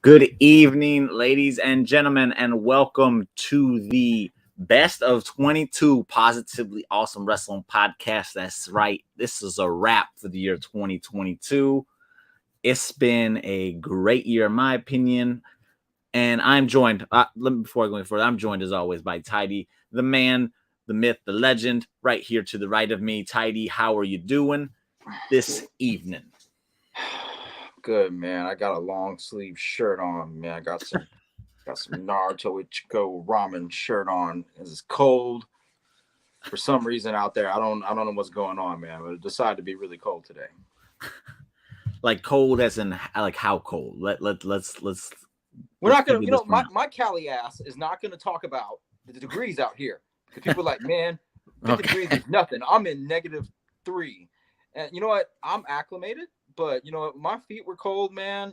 Good evening, ladies and gentlemen, and welcome to the Best of 22 Positively Awesome Wrestling Podcast. That's right. This is a wrap for the year 2022. It's been a great year, in my opinion. And I'm joined, before I go any further, I'm joined as always by Tidey, the man, the myth, the legend, right here to the right of me. Tidey, how are you doing this evening? Good, man. I got a long sleeve shirt on, man. I got some Naruto Ichigo ramen shirt on. It's cold for some reason out there. I don't know what's going on, man. But it decided to be really cold today. Like cold as in like how cold? Let's We're not gonna, my Cali ass is not gonna talk about the degrees out here. Because people are like, man, 50 degrees is nothing. I'm in -3. And you know what? I'm acclimated, but you know what? My feet were cold, man.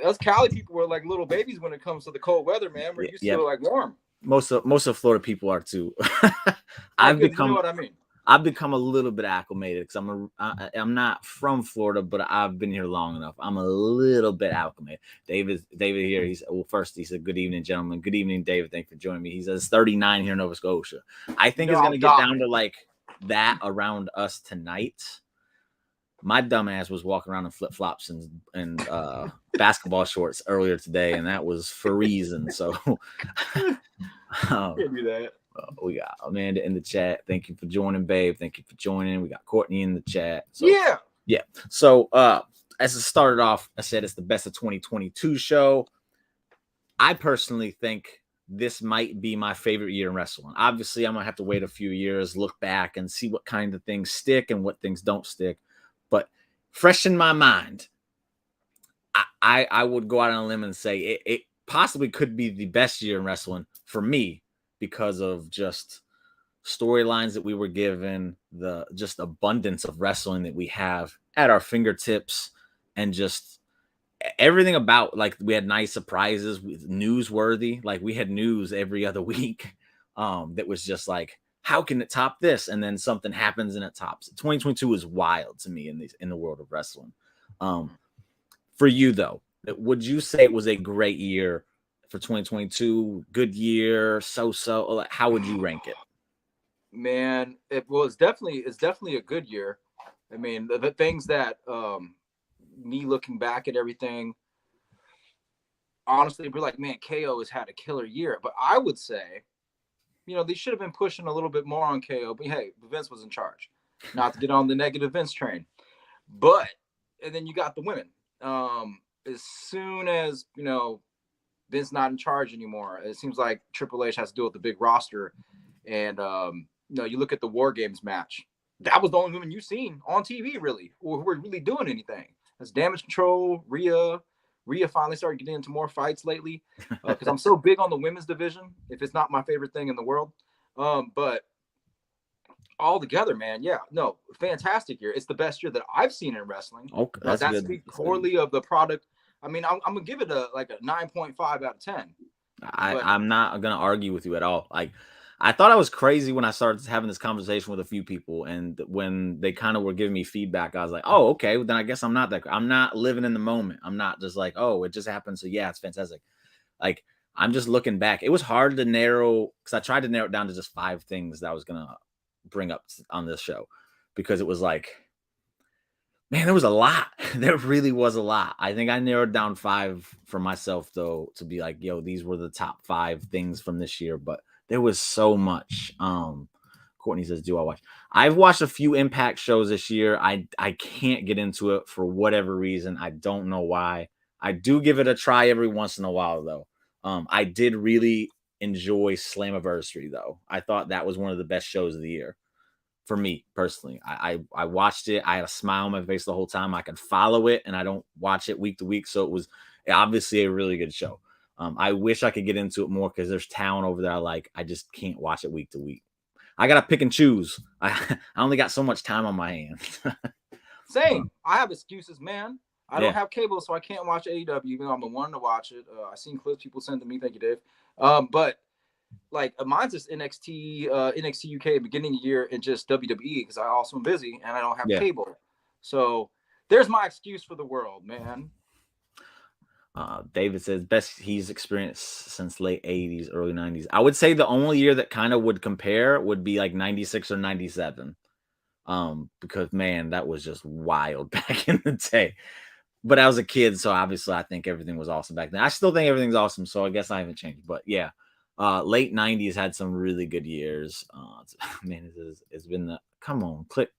Us Cali people were like little babies when it comes to the cold weather, man. We're used to like warm. Most of Florida people are too. You know what I mean. I've become a little bit acclimated because I'm not from Florida, but I've been here long enough. I'm a little bit acclimated. David here. He said, "Good evening, gentlemen. Good evening, David. Thanks for joining me." He says 39 here in Nova Scotia. I think it's gonna get down to like that around us tonight. My dumbass was walking around in flip flops and basketball shorts earlier today, and that was freezing. So can't do that. We got Amanda in the chat. Thank you for joining, babe. Thank you for joining. We got Courtney in the chat. So, yeah. So as it started off, I said it's the best of 2022 show. I personally think this might be my favorite year in wrestling. Obviously, I'm gonna have to wait a few years, look back, and see what kind of things stick and what things don't stick. But fresh in my mind, I would go out on a limb and say it possibly could be the best year in wrestling for me, because of just storylines that we were given, the just abundance of wrestling that we have at our fingertips, and just everything about, like, we had nice surprises, newsworthy, like we had news every other week that was just like, how can it top this? And then something happens and it tops. 2022 is wild to me in the world of wrestling. For you though, would you say it was a great year for 2022? Good year, so? How would you rank it? Man, it's definitely a good year. I mean, the things that me looking back at everything, honestly, be like, man, KO has had a killer year. But I would say, they should have been pushing a little bit more on KO. But hey, Vince was in charge. Not to get on the negative Vince train. But, and then you got the women. As soon as, Vince not in charge anymore, it seems like Triple H has to deal with the big roster. And, you look at the War Games match. That was the only women you've seen on TV, really, who were really doing anything. That's Damage Control, Rhea. Rhea finally started getting into more fights lately because I'm so big on the women's division, if it's not my favorite thing in the world. But all together, man, fantastic year. It's the best year that I've seen in wrestling. Okay, that's good. Speaks poorly of the product. I mean, I'm going to give it a 9.5 out of 10. I'm not going to argue with you at all. Like, I thought I was crazy when I started having this conversation with a few people, and when they kind of were giving me feedback, I was like, oh, okay, well, then I guess I'm not living in the moment. I'm not just like, oh, it just happened, so yeah, it's fantastic. Like, I'm just looking back. It was hard to narrow, because I tried to narrow it down to just 5 things that I was going to bring up on this show, because it was like, man, there was a lot. There really was a lot. I think I narrowed down 5 for myself, though, to be like, yo, these were the top 5 things from this year, but there was so much. Courtney says, do I watch? I've watched a few Impact shows this year. I can't get into it for whatever reason. I don't know why. I do give it a try every once in a while, though. I did really enjoy Slammiversary, though. I thought that was one of the best shows of the year for me personally. I watched it. I had a smile on my face the whole time. I could follow it, and I don't watch it week to week. So it was obviously a really good show. I wish I could get into it more, because there's talent over there I just can't watch it week to week. I got to pick and choose. I only got so much time on my hands. Same. I have excuses, man. I don't have cable, so I can't watch AEW, even though I'm the one to watch it. I've seen clips people send to me. Thank you, Dave. But like mine's just NXT UK beginning of year, and just WWE, because I also am busy and I don't have cable. So there's my excuse for the world, man. David says best he's experienced since late 80s, early 90s. I would say the only year that kind of would compare would be like 96 or 97. Because man, that was just wild back in the day. But I was a kid, so obviously I think everything was awesome back then. I still think everything's awesome, so I guess I haven't changed. But yeah, late 90s had some really good years. Man, it's been the come on, click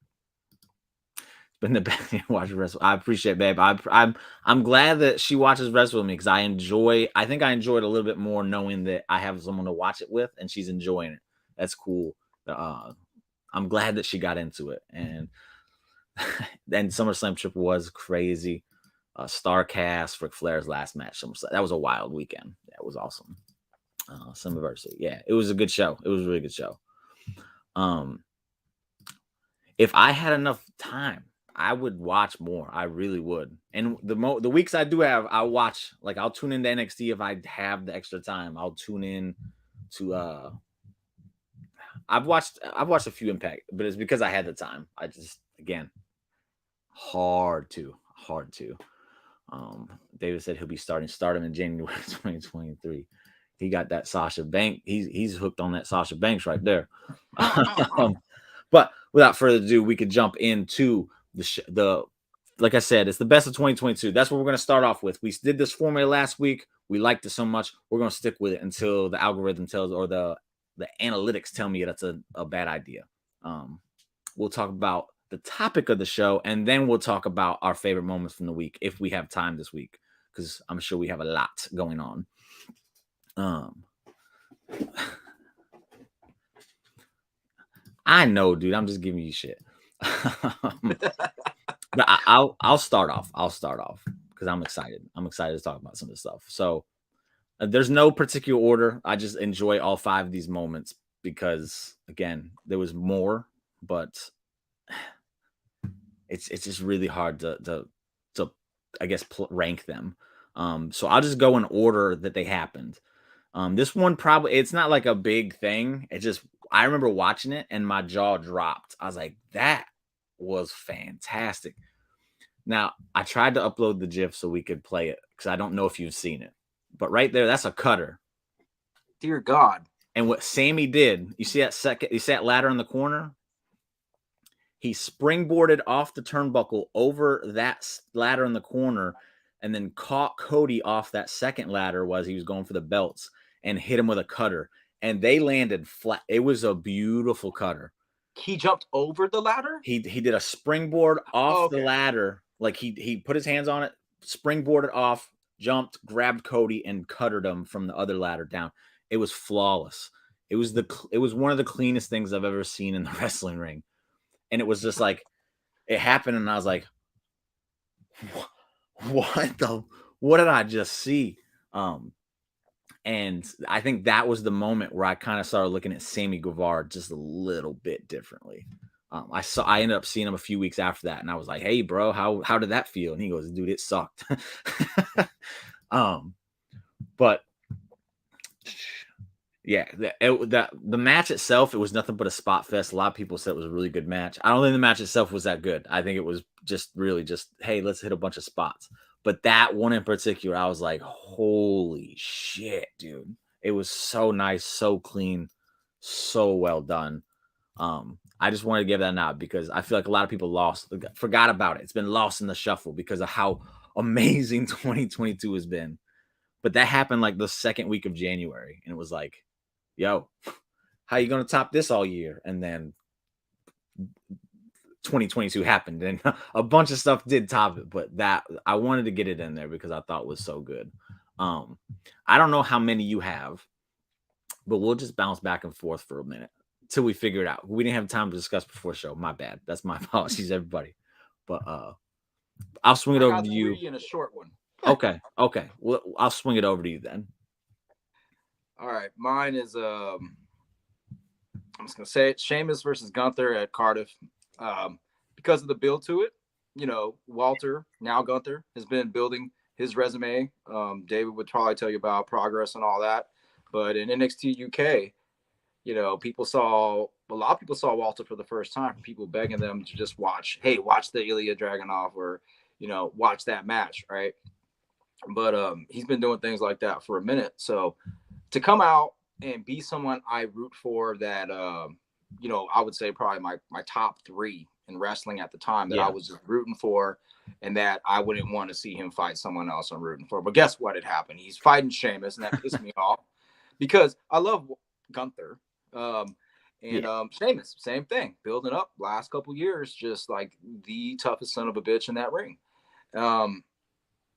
been the best thing to watch wrestle. I appreciate, babe. I'm glad that she watches wrestle with me because I think I enjoyed a little bit more knowing that I have someone to watch it with and she's enjoying it. That's cool. I'm glad that she got into it. And then SummerSlam Triple was crazy. Starcast, Ric Flair's last match. That was a wild weekend. That was awesome. Summerversary. Yeah, it was a good show. It was a really good show. If I had enough time, I would watch more. I really would. And the weeks I do have, I'll watch. Like I'll tune into NXT if I have the extra time. I'll tune in to. I've watched a few Impact, but it's because I had the time. I just again hard to. David said he'll be starting in January 2023. He got that Sasha Banks. He's hooked on that Sasha Banks right there. But without further ado, we could jump into the like I said, it's the best of 2022. That's what we're going to start off with. We did this formula last week. We liked it so much. We're going to stick with it until the algorithm tells or the analytics tell me that's a bad idea. We'll talk about the topic of the show, and then we'll talk about our favorite moments from the week if we have time this week, because I'm sure we have a lot going on. I know, dude. I'm just giving you shit. But I'll start off. Because I'm excited. I'm excited to talk about some of this stuff. So there's no particular order. I just enjoy all 5 of these moments because, again, there was more, but it's just really hard to I guess rank them. So I'll just go in order that they happened. This one probably it's not like a big thing. It just I remember watching it and my jaw dropped. I was like, that was fantastic. Now I tried to upload the GIF so we could play it because I don't know if you've seen it, but right there, that's a cutter. Dear God! And what Sammy did, you see that ladder in the corner? He springboarded off the turnbuckle over that ladder in the corner and then caught Cody off that second ladder while he was going for the belts and hit him with a cutter. And they landed flat. It was a beautiful cutter. He jumped over the ladder? He did a springboard off the ladder. Like he put his hands on it, springboarded off, jumped, grabbed Cody, and cuttered him from the other ladder down. It was flawless. It was one of the cleanest things I've ever seen in the wrestling ring. And it was just like, it happened. And I was like, what did I just see? And I think that was the moment where I kind of started looking at Sammy Guevara just a little bit differently. I ended up seeing him a few weeks after that. And I was like, hey bro, how did that feel? And he goes, dude, it sucked. But yeah, the match itself, it was nothing but a spot fest. A lot of people said it was a really good match. I don't think the match itself was that good. I think it was just really hey, let's hit a bunch of spots. But that one in particular, I was like, holy shit, dude. It was so nice, so clean, so well done. I just wanted to give that a nod because I feel like a lot of people forgot about it. It's been lost in the shuffle because of how amazing 2022 has been. But that happened like the second week of January. And it was like, yo, how you going to top this all year? And then 2022 happened and a bunch of stuff did top it, but that I wanted to get it in there because I thought it was so good. I don't know how many you have, but we'll just bounce back and forth for a minute till we figure it out. We didn't have time to discuss before show. My bad. That's my apologies, everybody. But I'll swing it over to you. In a short one. Okay. Well, I'll swing it over to you then. All right, mine is I'm just gonna say it: Sheamus versus Gunther at Cardiff. Because of the build to it, Walter, now Gunther, has been building his resume. David would probably tell you about progress and all that. But in NXT UK, a lot of people saw Walter for the first time. People begging them to just watch the Ilya Dragunov or watch that match, right? But he's been doing things like that for a minute. So to come out and be someone I root for, that I would say probably my top three in wrestling at the time, that I Yeah. was just rooting for, and that I wouldn't want to see him fight someone else I'm rooting for. But guess what? It happened. He's fighting Sheamus, and that pissed me off because I love Gunther. And Yeah. Sheamus, same thing, building up last couple years, just like the toughest son of a bitch in that ring. Um,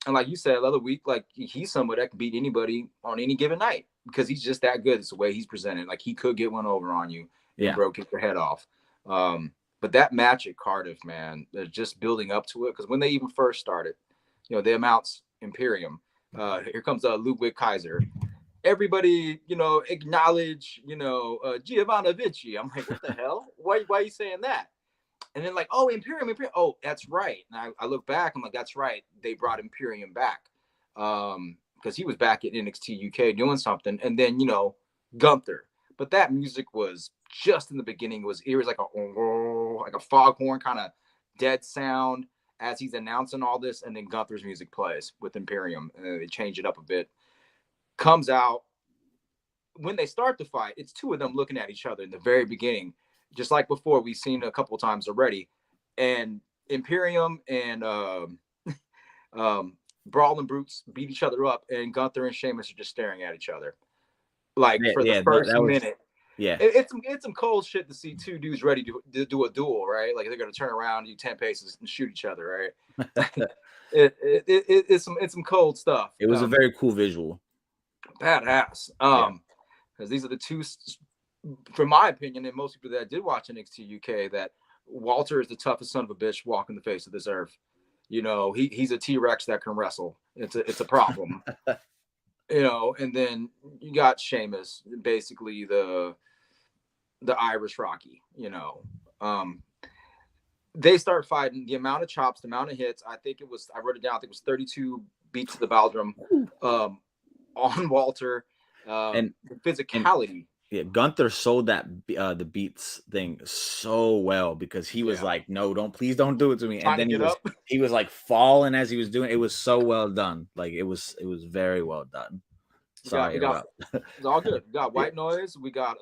and like you said the other week, like he's someone that can beat anybody on any given night because he's just that good. It's the way he's presented. Like he could get one over on you and Yeah. bro kick your head off. But that match at Cardiff, man, they're just building up to it, because when they even first started, the amounts Imperium. Here comes Ludwig Kaiser. Everybody, acknowledge, Giovanna Vinci. I'm like, what the hell? Why are you saying that? And then like, oh, Imperium. Oh, that's right. And I look back, I'm like, that's right. They brought Imperium back. Because he was back at NXT UK doing something. And then, Gunther. But that music was just in the beginning. It was like a foghorn kind of dead sound as he's announcing all this, and then Gunther's music plays with Imperium. And they change it up a bit. Comes out. When they start the fight, it's two of them looking at each other in the very beginning, just like before we've seen a couple times already. And Imperium and Brawling Brutes beat each other up, and Gunther and Sheamus are just staring at each other. Like Yeah. for the Yeah. first That was, minute, yeah. it's some cold shit to see two dudes ready to do a duel, right? Like they're gonna turn around, do 10 paces, and shoot each other, right? It's some cold stuff. It was a very cool visual. Badass. Yeah. Because these are the two, from my opinion, and most people that did watch NXT UK, that Walter is the toughest son of a bitch walking the face of this earth. He's a T-Rex that can wrestle. It's a problem. And then you got Sheamus, basically the Irish Rocky. They start fighting. The amount of chops, the amount of hits. I wrote it down. I think it was 32 beats to the Baldrum on Walter. And Physicality. yeah, Gunther sold that the beats thing so well, because he was like, "No, please don't do it to me." And Trying to then get up. he was like falling as he was doing it. It was so well done. Like it was very well done. Sorry We got about. it's all good. We got Yeah. White Noise. We got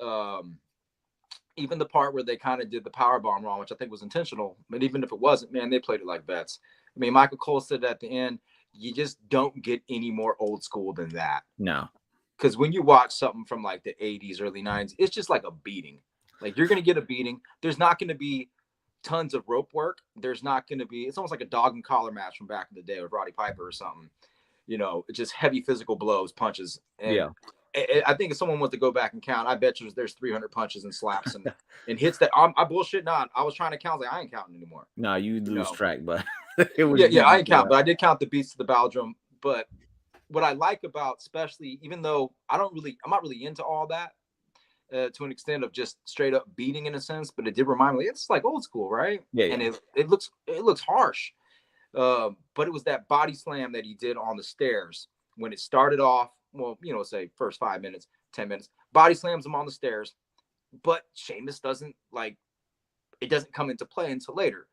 even the part where they kind of did the power bomb wrong, which I think was intentional. But even if it wasn't, man, they played it like vets. I mean, Michael Cole said at the end, you just don't get any more old school than that. No. Because when you watch something from like the 80s, early 90s, it's just like a beating. Like you're going to get a beating. There's not going to be tons of rope work. There's not going to be, it's almost like a dog and collar match from back in the day with Roddy Piper or something. It's just heavy physical blows, punches. And Yeah. I think if someone wants to go back and count, I bet you there's 300 punches and slaps and hits that I bullshit not. I was trying to count. Like, I ain't counting anymore. No, you lose track, but it was yeah, I ain't count, but I did count the beats to the Baldrum. But what I like about, especially, even though I'm not really into all that to an extent of just straight up beating in a sense, but it did remind me, it's like old school, right? Yeah. And it looks harsh. But it was that body slam that he did on the stairs when it started off. Well, say first 5 minutes, 10 minutes, body slams him on the stairs. But Sheamus doesn't come into play until later.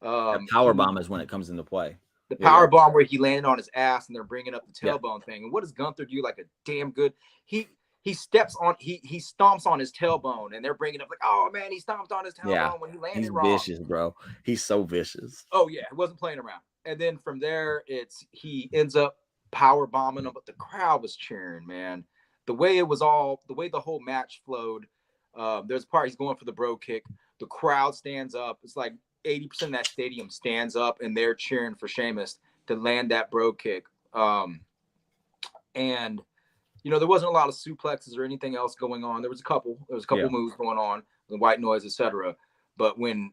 The power bomb is when it comes into play. The power bomb where he landed on his ass and they're bringing up the tailbone thing. And what does Gunther do? Like a damn good, he stomps on his tailbone, and they're bringing up like, oh man, he stomped on his tailbone when he landed wrong. He's vicious, bro. He's so vicious. Oh yeah, he wasn't playing around. And then from there, he ends up power bombing him, but the crowd was cheering, man. The way the whole match flowed. There's a part he's going for the bro kick. The crowd stands up. It's like 80% of that stadium stands up, and they're cheering for Sheamus to land that bro kick. And there wasn't a lot of suplexes or anything else going on. There was a couple moves going on, the White Noise, etc. But when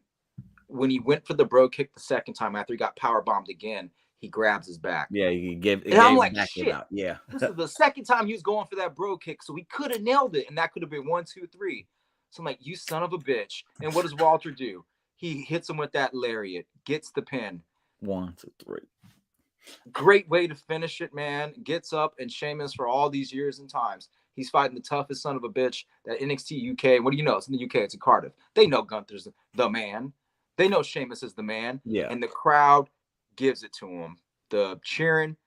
he went for the bro kick the second time after he got power bombed again, he grabs his back. Yeah, he gave. And I'm like, shit. Yeah, this is the second time he was going for that bro kick, so he could have nailed it, and that could have been 1, 2, 3. So I'm like, you son of a bitch. And what does Walter do? He hits him with that lariat, gets the pin. 1, 2, 3. Great way to finish it, man. Gets up, and Sheamus, for all these years and times, he's fighting the toughest son of a bitch that NXT UK. What do you know? It's in the UK. It's in Cardiff. They know Gunther's the man. They know Sheamus is the man. Yeah. And the crowd gives it to him. The cheering.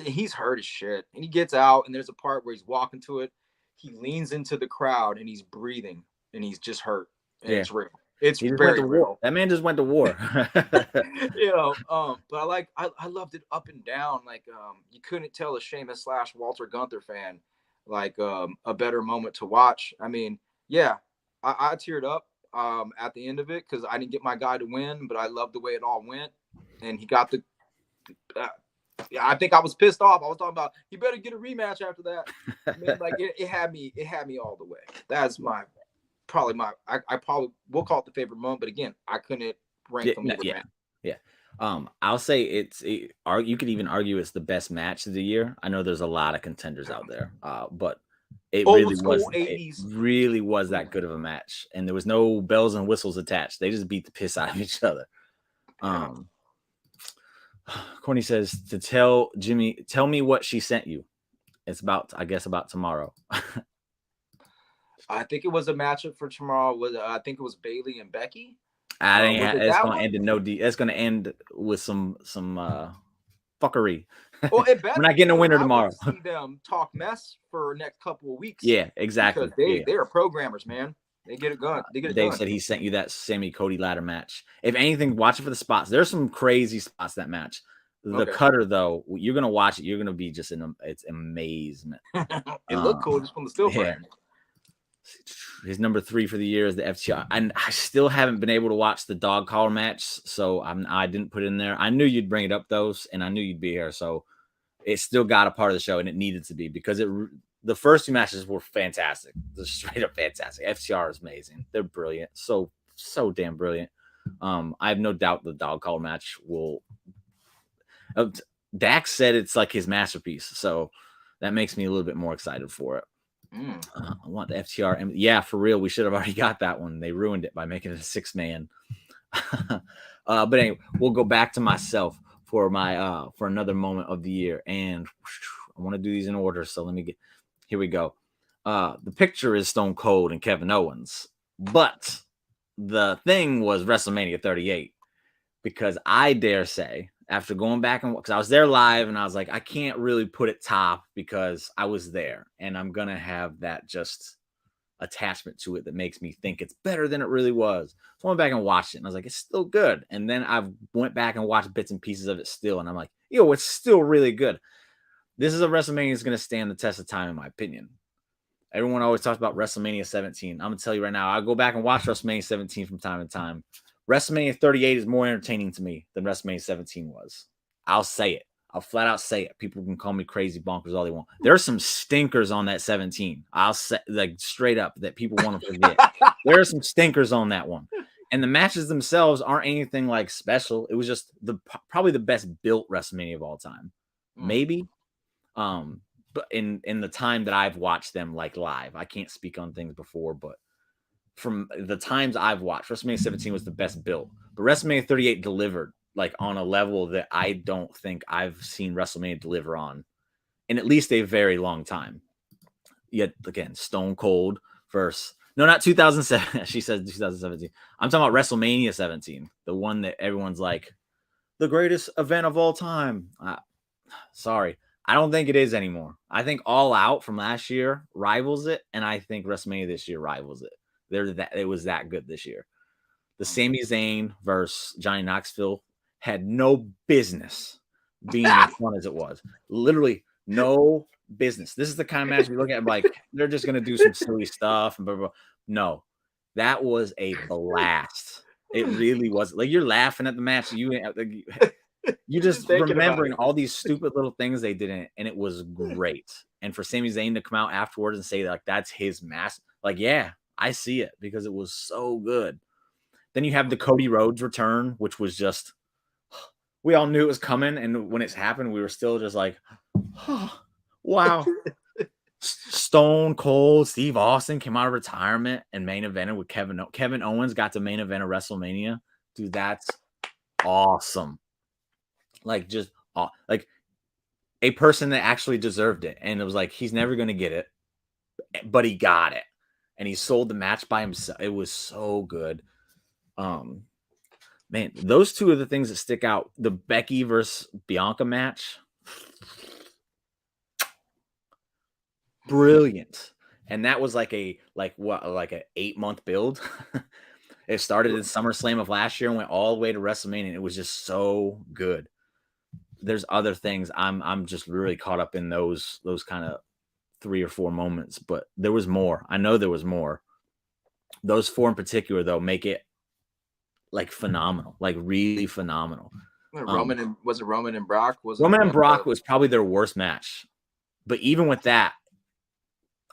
he's hurt as shit. And he gets out, and there's a part where he's walking to it. He leans into the crowd, and he's breathing, and he's just hurt, and Yeah. it's real. It's He just went very to war. real. That man just went to war. But I loved it up and down. Like, you couldn't tell a Sheamus / Walter Gunther fan like a better moment to watch. I mean, yeah, I teared up at the end of it because I didn't get my guy to win, but I loved the way it all went, and he got the. Uh, I think I was pissed off. I was talking about he better get a rematch after that. Man, like it had me all the way. That's I probably will call it the favorite moment, but again, I couldn't rank them either, man. Yeah. I'll say you could even argue it's the best match of the year. I know there's a lot of contenders out there, but it Old school it 80s. really was that good of a match, and there was no bells and whistles attached. They just beat the piss out of each other. Corny says to tell Jimmy, tell me what she sent you. It's about, I guess, about tomorrow. I think it was a matchup for tomorrow. I think it was Bailey and Becky. It's gonna end in no D. It's gonna end with some fuckery. Well, it better. We're not getting a winner tomorrow. I see them talk mess for the next couple of weeks. Yeah, exactly. Because they are programmers, man. They get it done. Dave said he sent you that Sammy Cody ladder match. If anything, watch it for the spots. There's some crazy spots that match. The cutter, though, you're gonna watch it. You're gonna be just it's amazement. It looked cool just from the still frame. His number 3 for the year is the FTR, and I still haven't been able to watch the dog collar match, so I didn't put it in there. I knew you'd bring it up, those, and I knew you'd be here, so it still got a part of the show, and it needed to be because the first 2 matches were fantastic. They're straight up fantastic. FTR is amazing. They're brilliant. So damn brilliant. I have no doubt the dog collar match will. Dax said it's like his masterpiece, so that makes me a little bit more excited for it. I want the FTR, and yeah, for real, we should have already got that one. They ruined it by making it a 6-man. But anyway, we'll go back to myself for my for another moment of the year, and I want to do these in order. So let me get. Here we go. The picture is Stone Cold and Kevin Owens, but the thing was WrestleMania 38, because I dare say, after going back and because I was there live and I was like, I can't really put it top because I was there, and I'm gonna have that just attachment to it that makes me think it's better than it really was. So I went back and watched it, and I was like, it's still good. And then I went back and watched bits and pieces of it still, and I'm like, yo, it's still really good. This is a WrestleMania that's gonna stand the test of time, in my opinion. Everyone always talks about WrestleMania 17. I'm gonna tell you right now, I go back and watch WrestleMania 17 from time to time. WrestleMania 38 is more entertaining to me than WrestleMania 17 was. I'll say it. I'll flat out say it. People can call me crazy bonkers all they want. There are some stinkers on that 17. I'll say, like, straight up, that people want to forget. There are some stinkers on that one. And the matches themselves aren't anything like special. It was just probably the best built WrestleMania of all time. Maybe. But in the time that I've watched them like live, I can't speak on things before, but from the times I've watched, WrestleMania 17 was the best built, but WrestleMania 38 delivered like on a level that I don't think I've seen WrestleMania deliver on in at least a very long time. Yet again, Stone Cold versus not 2007. She says 2017. I'm talking about WrestleMania 17, the one that everyone's like the greatest event of all time. Sorry, I don't think it is anymore. I think All Out from last year rivals it, and I think WrestleMania this year rivals it. It was that good this year. The Sami Zayn versus Johnny Knoxville had no business being as fun as it was. Literally no business. This is the kind of match we look at like they're just gonna do some silly stuff and blah, blah, blah. No, that was a blast. It really was. Like, you're laughing at the match. You just remembering all these stupid little things they did in it, and it was great. And for Sami Zayn to come out afterwards and say like that's his mask, like, yeah, I see it because it was so good. Then you have the Cody Rhodes return, which was just, we all knew it was coming. And when it's happened, we were still just like, oh, wow. Stone Cold Steve Austin came out of retirement and main evented with Kevin Owens got to main event of WrestleMania. Dude, that's awesome. Like, just like a person that actually deserved it. And it was like, he's never going to get it, but he got it. And he sold the match by himself. It was so good. Man, those two are the things that stick out. The Becky versus Bianca match. brilliant. And that was like a 8-month build. It started in SummerSlam of last year and went all the way to WrestleMania. It was just so good. There's other things I'm just really caught up in those kind of 3 or 4 moments, but there was more. I know there was more. Those 4 in particular though make it like phenomenal, like really phenomenal. Was it Roman and Brock? Roman and Brock was probably their worst match. But even with that,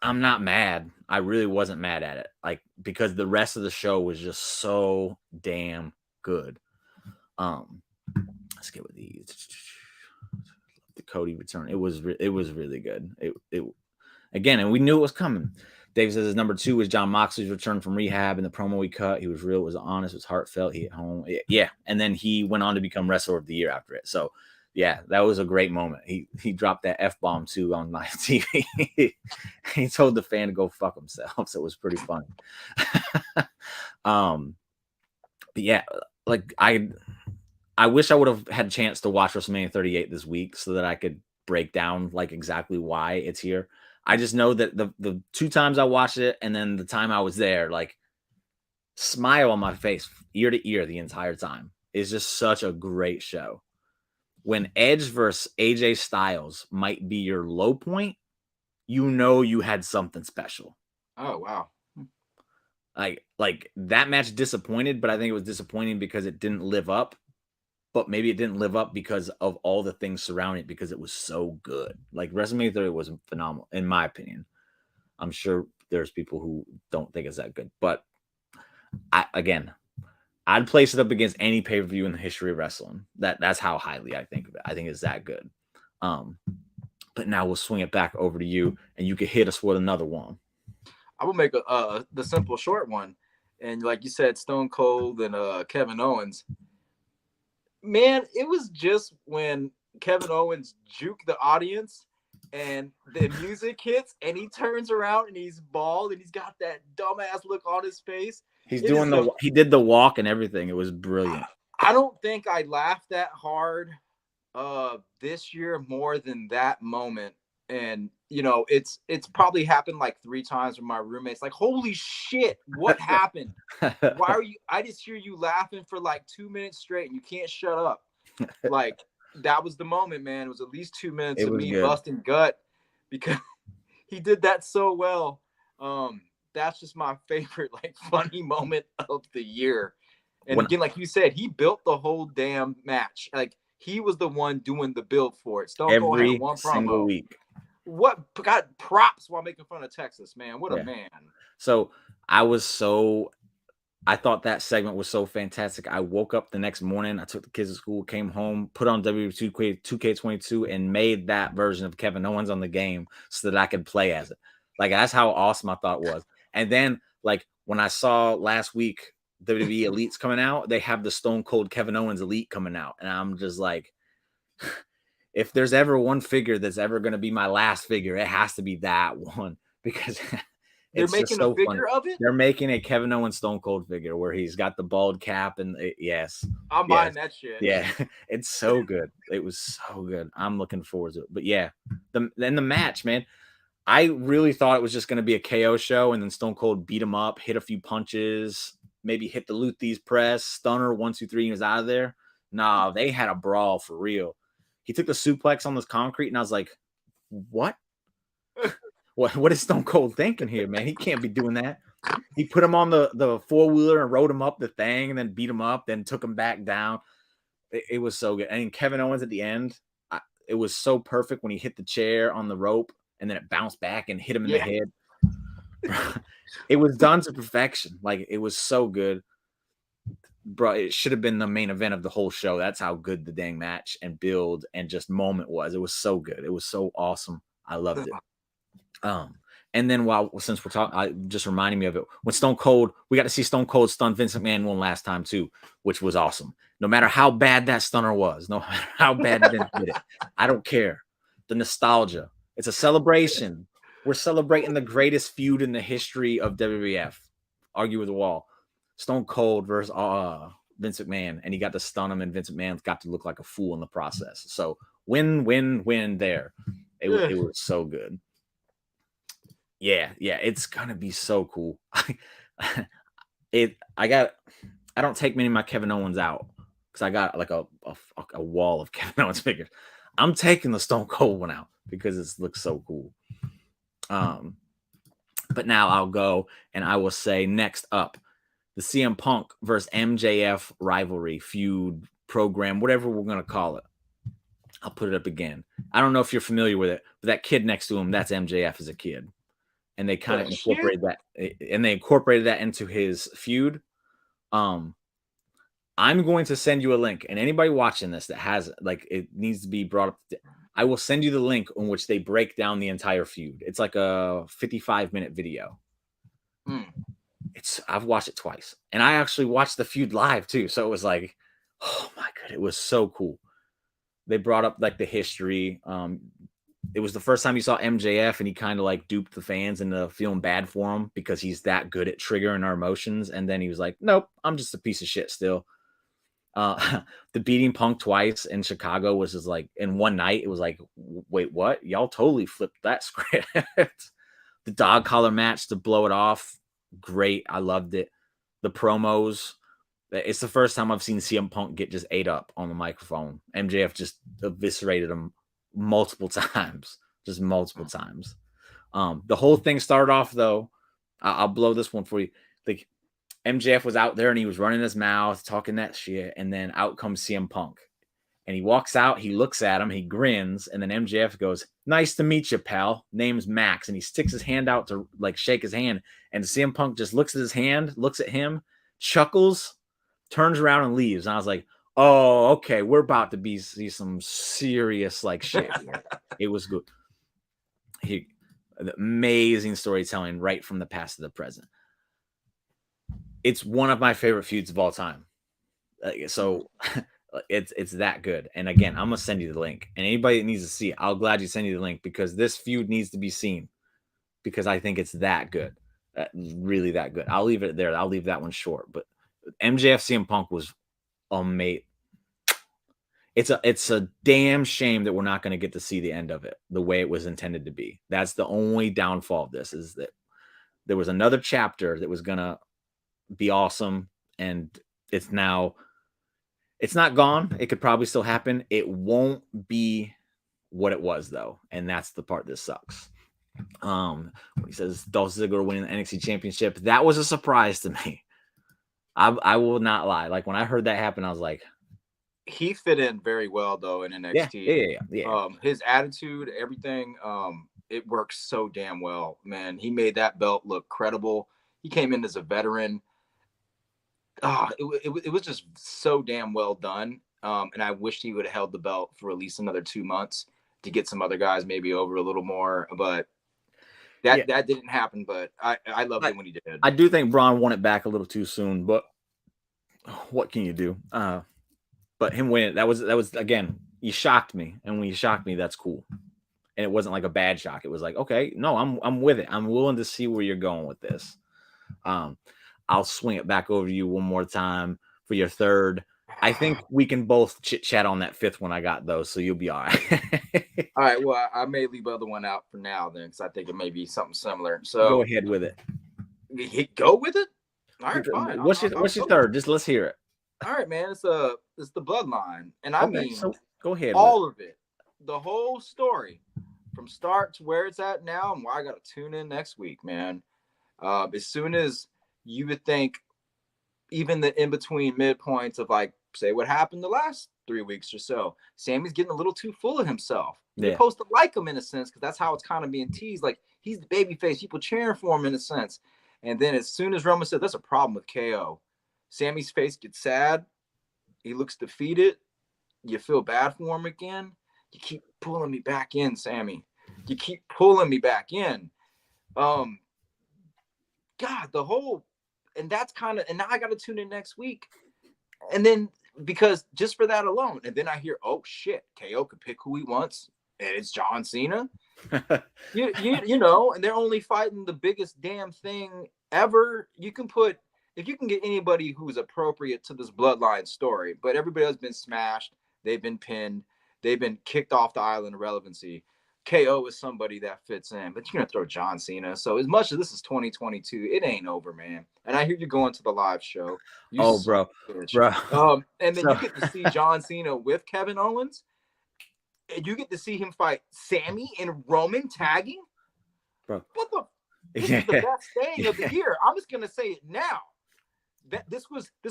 I'm not mad. I really wasn't mad at it. Like, because the rest of the show was just so damn good. Let's get with these. The Cody return. It was really good. It again, and we knew it was coming. Dave says his number 2 was John Moxley's return from rehab, and the promo he cut, he was real, it was honest, it was heartfelt, he hit home. Yeah. And then he went on to become Wrestler of the Year after it. So yeah, that was a great moment. He dropped that F-bomb too on live TV. He told the fan to go fuck himself. So it was pretty funny. But yeah, like I wish I would have had a chance to watch WrestleMania 38 this week so that I could break down like exactly why it's here. I just know that the 2 times I watched it and then the time I was there, like, smile on my face ear to ear the entire time. It's just such a great show. When Edge versus AJ Styles might be your low point, you know you had something special. Oh, wow. Like that match disappointed, but I think it was disappointing because it didn't live up. But maybe it didn't live up because of all the things surrounding it, because it was so good. Like WrestleMania 30 was phenomenal, in my opinion. I'm sure there's people who don't think it's that good. But I'd place it up against any pay-per-view in the history of wrestling. That's how highly I think of it. I think it's that good. But now we'll swing it back over to you, and you can hit us with another one. I will make the simple short one. And like you said, Stone Cold and Kevin Owens. Man, it was just when Kevin Owens juked the audience and the music hits and he turns around and he's bald and he's got that dumbass look on his face. He did the walk and everything. It was brilliant. I don't think I laughed that hard this year more than that moment. And you know, it's probably happened like 3 times with my roommates. Like, holy shit, what happened? Why are you? I just hear you laughing for like 2 minutes straight, and you can't shut up. Like, that was the moment, man. It was at least 2 minutes of me busting gut because he did that so well. That's just my favorite, like, funny moment of the year. And again, like you said, he built the whole damn match. Like, he was the one doing the build for it. Stone Cold had one single promo. Week. What got props while making fun of Texas, man? What a man. So I thought that segment was so fantastic. I woke up the next morning, I took the kids to school, came home, put on WWE2K22 and made that version of Kevin Owens on the game so that I could play as it. Like, that's how awesome I thought it was. And then, like, when I saw last week WWE Elites coming out, they have the Stone Cold Kevin Owens Elite coming out. And I'm just like, if there's ever one figure that's ever going to be my last figure, it has to be that one, because they're making a figure of it. They're making a Kevin Owens Stone Cold figure where he's got the bald cap and yes, I'm buying that shit. Yeah, it's so good. It was so good. I'm looking forward to it. But yeah, the match, man. I really thought it was just going to be a KO show, and then Stone Cold beat him up, hit a few punches, maybe hit the Luthies press, stunner, 1, 2, 3, and he was out of there. Nah, they had a brawl for real. He took the suplex on this concrete, and I was like, what? What is Stone Cold thinking here, man? He can't be doing that. He put him on the four-wheeler and rode him up the thing and then beat him up, then took him back down. It was so good. And Kevin Owens at the end, it was so perfect when he hit the chair on the rope and then it bounced back and hit him in the head. It was done to perfection. Like, it was so good. Bro, it should have been the main event of the whole show. That's how good the dang match and build and just moment was. It was so good. It was so awesome. I loved it. And then since we're talking, just reminding me of it, when Stone Cold, we got to see Stone Cold stun Vince McMahon one last time too, which was awesome. No matter how bad that stunner was, no matter how bad Vince did it, I don't care. The nostalgia. It's a celebration. We're celebrating the greatest feud in the history of WWF. Argue with the wall. Stone Cold versus Vince McMahon, and he got to stun him, and Vince McMahon got to look like a fool in the process. So win there. It was so good. Yeah, yeah, it's gonna be so cool. I don't take many of my Kevin Owens out because I got like a wall of Kevin Owens figures. I'm taking the Stone Cold one out because it looks so cool. Um, but now I'll go and I will say next up, the CM Punk versus MJF rivalry feud program, whatever we're gonna call it. I'll put it up again. I don't know if you're familiar with it, but that kid next to him, that's MJF as a kid. And they kind of The shit. incorporated that into his feud. Um, I'm going to send you a link, and anybody watching this that has like it needs to be brought up. I will send you the link in which they break down the entire feud. It's like a 55-minute video. I've watched it twice, and I actually watched the feud live too. So it was like, oh my god, it was so cool. They brought up like the history. It was the first time you saw MJF, and he kind of like duped the fans into feeling bad for him because he's that good at triggering our emotions. And then he was like, nope, I'm just a piece of shit still. The beating Punk twice in Chicago was just like in one night. It was like, wait, what? Y'all totally flipped that script. The dog collar match to blow it off, great. I loved it. The promos. It's the first time I've seen CM Punk get just ate up on the microphone. MJF just eviscerated him multiple times, just multiple times. The whole thing started off though. I'll blow this one for you. Like MJF was out there and he was running his mouth, talking that shit, and then out comes CM Punk. And he walks out, he looks at him, he grins, and then MJF goes, "Nice to meet you, pal. Name's Max." And he sticks his hand out to like shake his hand. And CM Punk just looks at his hand, looks at him, chuckles, turns around and leaves. And I was like, oh, okay, we're about to see some serious like shit here. It was good. Amazing storytelling right from the past to the present. It's one of my favorite feuds of all time. So it's that good. And again, I'm gonna send you the link. And anybody that needs to see it, I'll gladly send you the link because this feud needs to be seen because I think it's that good. Really that good. I'll leave it there. I'll leave that one short. But MJF CM Punk was amazing. It's a damn shame that we're not going to get to see the end of it the way it was intended to be. That's the only downfall of this is that there was another chapter that was going to be awesome and it's not gone. It could probably still happen. It won't be what it was though, and that's the part that sucks. When he says Dolph Ziggler winning the NXT championship, that was a surprise to me. I will not lie. Like when I heard that happen, I was like, he fit in very well though in NXT. Yeah. His attitude, everything, it works so damn well, man. He made that belt look credible. He came in as a veteran. It was just so damn well done. And I wished he would have held the belt for at least another 2 months to get some other guys maybe over a little more. But that didn't happen. But I loved it when he did. I do think Braun won it back a little too soon, but what can you do? But him winning, that was again, you shocked me, and when you shocked me, that's cool. And it wasn't like a bad shock. It was like, okay, no, I'm with it. I'm willing to see where you're going with this. I'll swing it back over to you one more time for your third. I think we can both chit chat on that fifth one I got though, so you'll be all right. All right. Well, I may leave the other one out for now then, because I think it may be something similar. So go ahead with it. Go with it. All right, fine. What's your third? Just let's hear it. All right, man. It's the bloodline, and I mean, so go ahead. All of it, the whole story, from start to where it's at now, and why I got to tune in next week, man. As soon as you would think, even the in between midpoints of like, say, what happened the last 3 weeks or so, Sammy's getting a little too full of himself. You're supposed to like him in a sense, because that's how it's kind of being teased. Like he's the baby face, people cheering for him in a sense. And then as soon as Roman said, "That's a problem with KO," Sammy's face gets sad. He looks defeated. You feel bad for him again. You keep pulling me back in, Sammy. You keep pulling me back in. God, the whole, and that's kind of, and now I got to tune in next week. And then, because just for that alone, and then I hear, oh shit, KO could pick who he wants, and it's John Cena. you know, and they're only fighting the biggest damn thing ever. If you can get anybody who's appropriate to this bloodline story, but everybody has been smashed, they've been pinned, they've been kicked off the island of relevancy. KO is somebody that fits in, but you're gonna throw John Cena. So as much as this is 2022, it ain't over, man. And I hear you going to the live show. You Oh, son bro, of a bitch. bro. And then So, you get to see John Cena with Kevin Owens, and you get to see him fight Sammy and Roman tagging. bro, What the? This is the yeah, best thing of the yeah. year. I'm just gonna say it now. That this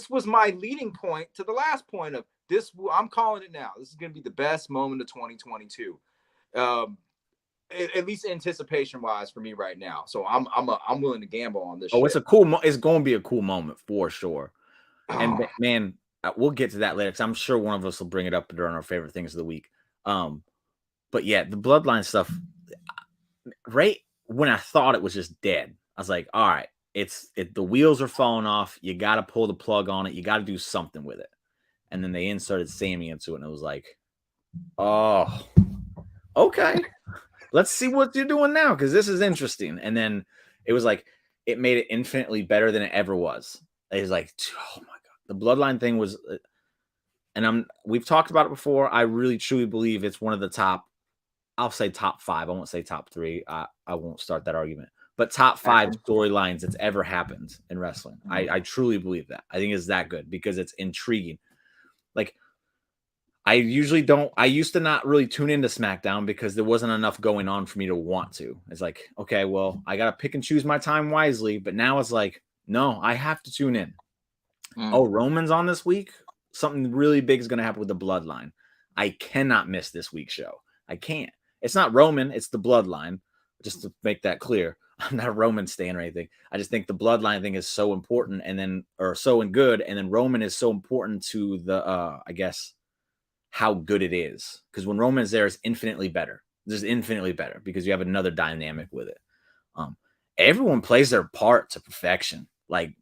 was my leading point to the last point of this. I'm calling it now. This is gonna be the best moment of 2022. Um, at least anticipation wise for me right now. So I'm willing to gamble on this Oh, it's shit. a cool. It's going to be a cool moment for sure. And Oh, man, we'll get to that later because I'm sure one of us will bring it up during our favorite things of the week. But yeah, the bloodline stuff. Right when I thought it was just dead, I was like, all right, the wheels are falling off. You got to pull the plug on it. You got to do something with it. And then they inserted Sammy into it, and it was like, oh, okay, let's see what you're doing now because this is interesting. And then it was like it made it infinitely better than it ever was. It was like, oh my god, the bloodline thing was, and we've talked about it before. I really truly believe it's one of the top. I'll say top 5. I won't say top 3. I won't start that argument. But top 5 storylines that's ever happened in wrestling. I truly believe that. I think it's that good because it's intriguing. Like I usually don't. I used to not really tune into SmackDown because there wasn't enough going on for me to want to. It's like, okay, well, I gotta pick and choose my time wisely. But now it's like, no, I have to tune in. Oh, Roman's on this week. Something really big is gonna happen with the Bloodline. I cannot miss this week's show. I can't. It's not Roman. It's the Bloodline. Just to make that clear, I'm not a Roman stan or anything. I just think the Bloodline thing is so important, and then or so and good, and then Roman is so important to the I guess how good it is. Because when Roman's there, it's infinitely better. Just infinitely better because you have another dynamic with it. Um, Everyone plays their part to perfection. Like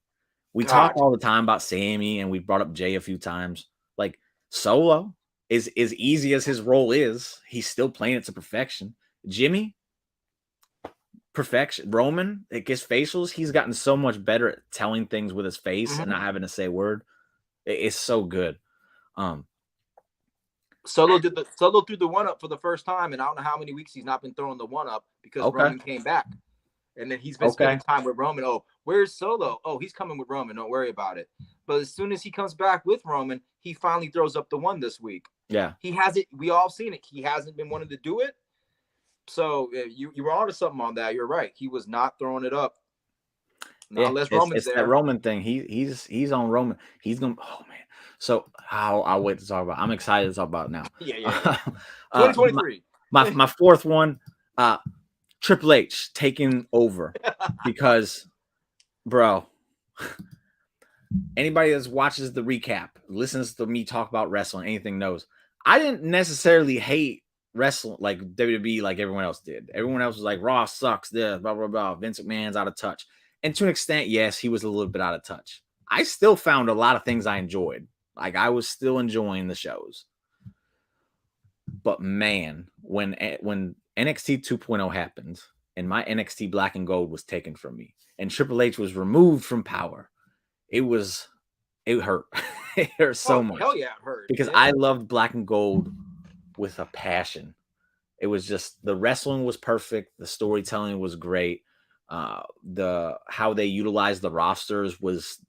we talk God. all the time about Sammy, and we brought up Jay a few times. Like Solo is as easy as his role is, he's still playing it to perfection. Jimmy, perfection. Roman, it gets facials. He's gotten so much better at telling things with his face and not having to say a word. It's so good. Solo threw the one up for the first time, and I don't know how many weeks he's not been throwing the one up because Okay. Roman came back. And then he's been spending time with Roman. Oh, where's Solo? Oh, he's coming with Roman. Don't worry about it. But as soon as he comes back with Roman, he finally throws up the one this week. Yeah. He hasn't. We all seen it. He hasn't been wanting to do it. So you were onto something on that. You're right. He was not throwing it up. Not unless Roman's it's there. that Roman thing. He's on Roman. He's gonna. Oh man. So I'll wait to talk about. I'm excited to talk about it now. Yeah. 2023. My fourth one. Triple H taking over because, bro, anybody that watches the recap, listens to me talk about wrestling, anything knows, I didn't necessarily hate wrestling like WWE like everyone else did. Everyone else was like, Raw sucks, this, blah, blah, blah. Vince McMahon's out of touch. And to an extent, yes, he was a little bit out of touch. I still found a lot of things I enjoyed. Like, I was still enjoying the shows. But man, when NXT 2.0 happened and my NXT Black and Gold was taken from me and Triple H was removed from power, it hurt. It hurt so much. Hell yeah, it hurt. Because I loved Black and Gold with a passion. It was just the wrestling was perfect. The storytelling was great. How they utilized the rosters was,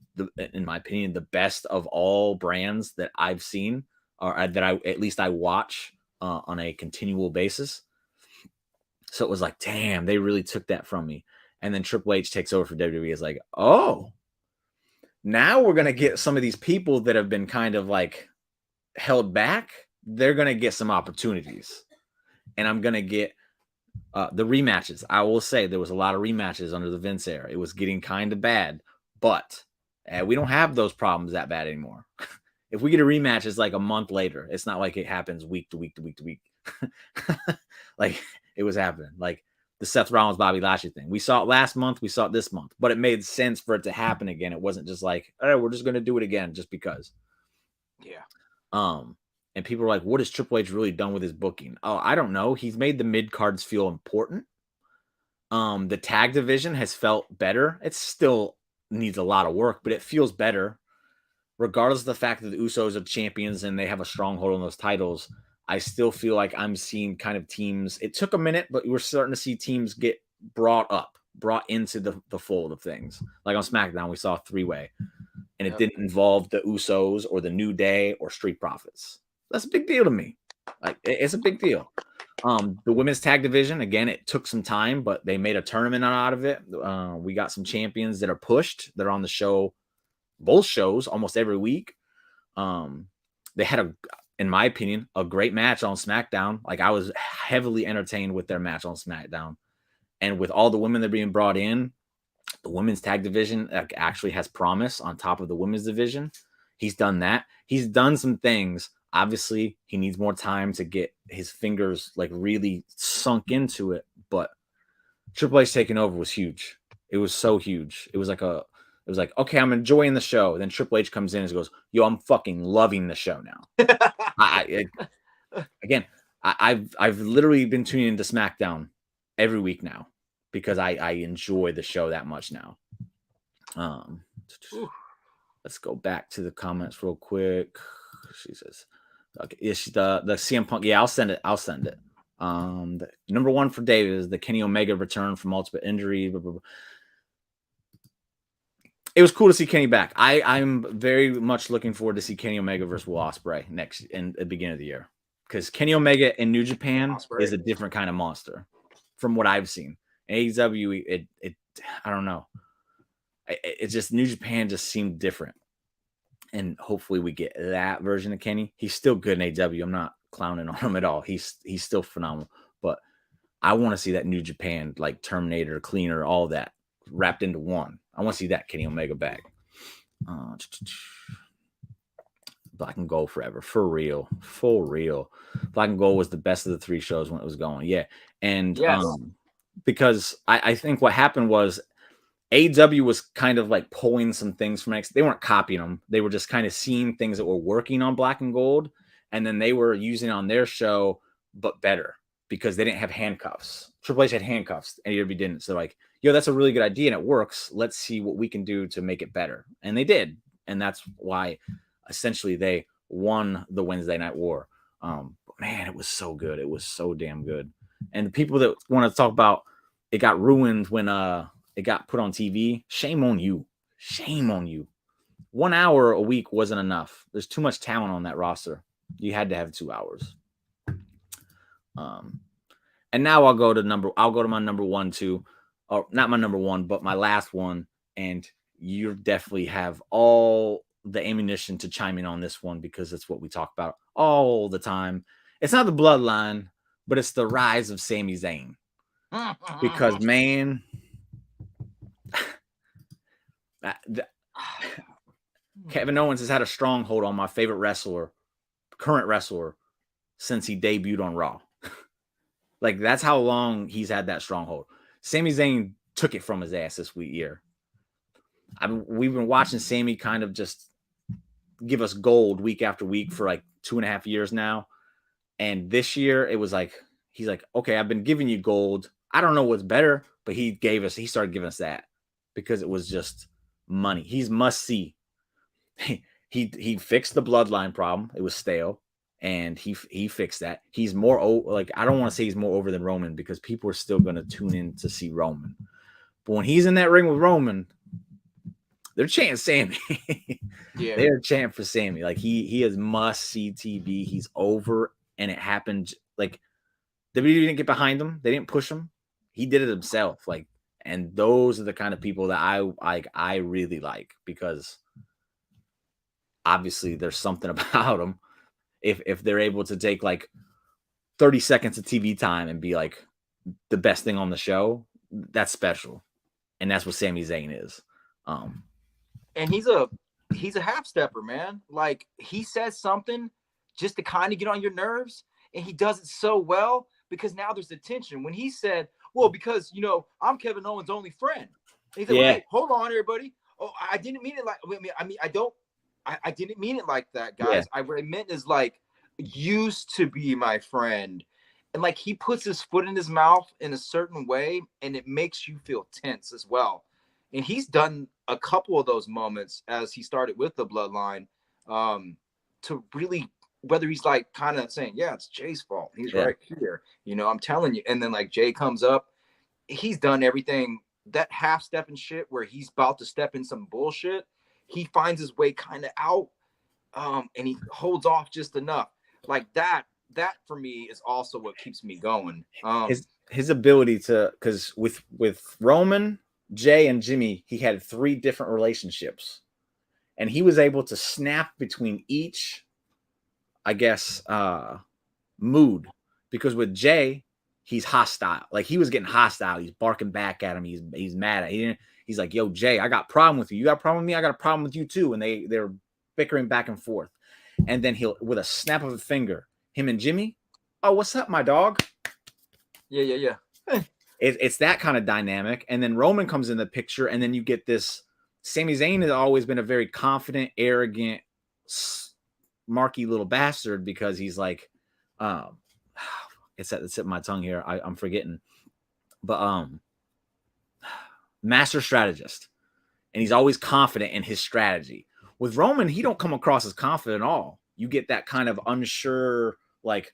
in my opinion, the best of all brands that I've seen or that at least I watch on a continual basis. So it was like, damn, they really took that from me. And then Triple H takes over for WWE. Is like, oh, now we're gonna get some of these people that have been kind of like held back. They're gonna get some opportunities, and I'm gonna get the rematches. I will say there was a lot of rematches under the Vince era. It was getting kind of bad, but we don't have those problems that bad anymore. If we get a rematch, it's like a month later. It's not like it happens week to week to week to week. Like it was happening. Like the Seth Rollins Bobby Lashley thing. We saw it last month. We saw it this month, but it made sense for it to happen again. It wasn't just like, oh, we're just going to do it again just because. Yeah. And people were like, what has Triple H really done with his booking? Oh, I don't know. He's made the mid cards feel important. The tag division has felt better. It still needs a lot of work, but it feels better. Regardless of the fact that the Usos are champions and they have a stronghold on those titles, I still feel like I'm seeing kind of teams. It took a minute, but we're starting to see teams get brought into the fold of things. Like on SmackDown, we saw a 3-way, and it didn't involve the Usos or the New Day or Street Profits. That's a big deal to me. Like it's a big deal. The women's tag division, again, it took some time, but they made a tournament out of it. We got some champions that are pushed. They're on the show, both shows, almost every week. They had in my opinion, a great match on SmackDown. Like I was heavily entertained with their match on SmackDown, and with all the women that are being brought in, the women's tag division actually has promise on top of the women's division. He's done that. He's done some things. Obviously, he needs more time to get his fingers like really sunk into it. But Triple H taking over was huge. It was so huge. It was like, okay, I'm enjoying the show. Then Triple H comes in and goes, yo, I'm fucking loving the show now. I've literally been tuning into SmackDown every week now because I enjoy the show that much now. Let's go back to the comments real quick. She says, okay, is the CM Punk? Yeah, I'll send it. The number one for David is the Kenny Omega return from multiple injury. Blah, blah, blah. It was cool to see Kenny back. I'm very much looking forward to see Kenny Omega versus Will Ospreay next in the beginning of the year, because Kenny Omega in New Japan is a different kind of monster from what I've seen. AEW, I don't know. It just New Japan just seemed different, and hopefully we get that version of Kenny. He's still good in AEW. I'm not clowning on him at all. He's still phenomenal, but I want to see that New Japan like Terminator, Cleaner, all that wrapped into one. I want to see that Kenny Omega back. Black and Gold forever, for real. Black and Gold was the best of the 3 shows when it was going. Yeah, and yes. Because I think what happened was AEW was kind of like pulling some things from X. They weren't copying them. They were just kind of seeing things that were working on Black and Gold, and then they were using it on their show, but better because they didn't have handcuffs. Triple H had handcuffs, and AEW didn't. So like, yo, that's a really good idea and it works. Let's see what we can do to make it better. And they did. And that's why essentially they won the Wednesday Night War. But man, it was so good. It was so damn good. And the people that want to talk about it got ruined when it got put on TV, shame on you. Shame on you. 1 hour a week wasn't enough. There's too much talent on that roster. You had to have 2 hours. And now I'll go to my number 1 too. Or not my number 1, but my last one. And you definitely have all the ammunition to chime in on this one because it's what we talk about all the time. It's not the bloodline, but it's the rise of Sami Zayn. Because, man, Kevin Owens has had a stronghold on my favorite current wrestler, since he debuted on Raw. Like, that's how long he's had that stronghold. Sami Zayn took it from his ass this year. We've been watching Sami kind of just give us gold week after week for like 2.5 years now. And this year it was like, he's like, okay, I've been giving you gold. I don't know what's better, but he started giving us that because it was just money. He's must see. He fixed the bloodline problem. It was stale. And he fixed that. He's more like, I don't want to say he's more over than Roman because people are still going to tune in to see Roman. But when he's in that ring with Roman, they're chanting Sami. Yeah. They're chanting for Sami. Like he is must see TV. He's over, and it happened. Like WWE didn't get behind him. They didn't push him. He did it himself. Like, and those are the kind of people that I really like because obviously there's something about them. If they're able to take like 30 seconds of TV time and be like the best thing on the show, that's special. And that's what Sami Zayn is. And he's a half stepper, man. Like he says something just to kind of get on your nerves, and he does it so well because now there's attention. When he said, well, because I'm Kevin Owens' only friend. And he said, yeah. Wait, hold on, everybody. Oh, I didn't mean it like I didn't mean it like that, guys. Yeah. What I meant is like used to be my friend. And like he puts his foot in his mouth in a certain way and it makes you feel tense as well. And he's done a couple of those moments as he started with the bloodline to really whether he's like kind of saying, yeah, it's Jay's fault. He's Yeah. right here. You know, I'm telling you. And then like Jay comes up, he's done everything, that half step and shit where he's about to step in some bullshit. He finds his way kind of out, and he holds off just enough. Like that for me is also what keeps me going. His ability to, because with Roman, Jay, and Jimmy, he had 3 different relationships, and he was able to snap between each, I guess, mood. Because with Jay, he's hostile. Like, he was getting hostile. He's barking back at him. He's mad at him. He's like, yo, Jay, I got a problem with you. You got a problem with me? I got a problem with you too. And they're bickering back and forth. And then he'll, with a snap of a finger, him and Jimmy, oh, what's up, my dog? Yeah. It's that kind of dynamic. And then Roman comes in the picture, and then you get this. Sami Zayn has always been a very confident, arrogant, marky little bastard, because he's like, it's at the tip of my tongue here. I'm forgetting, but master strategist, and he's always confident in his strategy. With Roman, he don't come across as confident at all. You get that kind of unsure, like,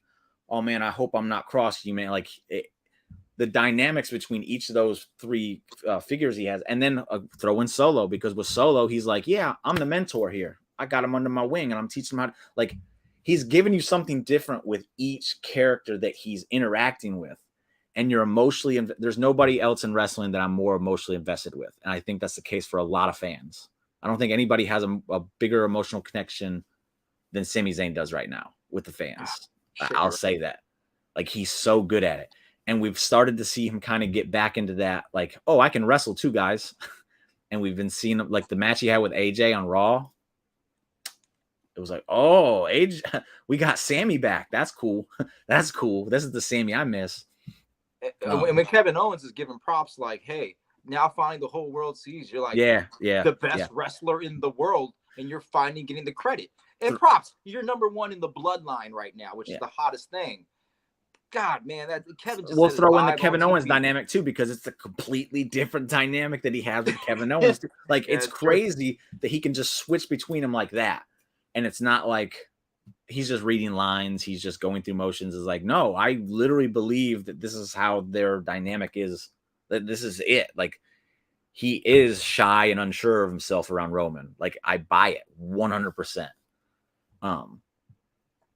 oh man, I hope I'm not crossing you, man. Like, the dynamics between each of those 3 figures he has, and then throw in Solo, because with Solo, he's like, yeah, I'm the mentor here. I got him under my wing, and I'm teaching him how to, like, he's giving you something different with each character that he's interacting with. And you're emotionally, there's nobody else in wrestling that I'm more emotionally invested with. And I think that's the case for a lot of fans. I don't think anybody has a bigger emotional connection than Sami Zayn does right now with the fans. I'll say that. Like, he's so good at it. And we've started to see him kind of get back into that, like, oh, I can wrestle too, guys. And we've been seeing, like, the match he had with AJ on Raw. It was like, oh, AJ, we got Sammy back. That's cool. That's cool. This is the Sammy I miss. And when Kevin Owens is giving props, like, hey, now finally the whole world sees you're like, yeah, the best wrestler in the world, and you're finally getting the credit. And props, you're number 1 in the bloodline right now, which is the hottest thing. God, man, that Kevin just. We'll throw in the Kevin Owens dynamic too, because it's a completely different dynamic that he has with Kevin Owens. Like, it's crazy that he can just switch between them like that, and it's not like he's just reading lines. He's just going through motions. It's like, no, I literally believe that this is how their dynamic is. That this is it. Like, he is shy and unsure of himself around Roman. Like, I buy it 100%.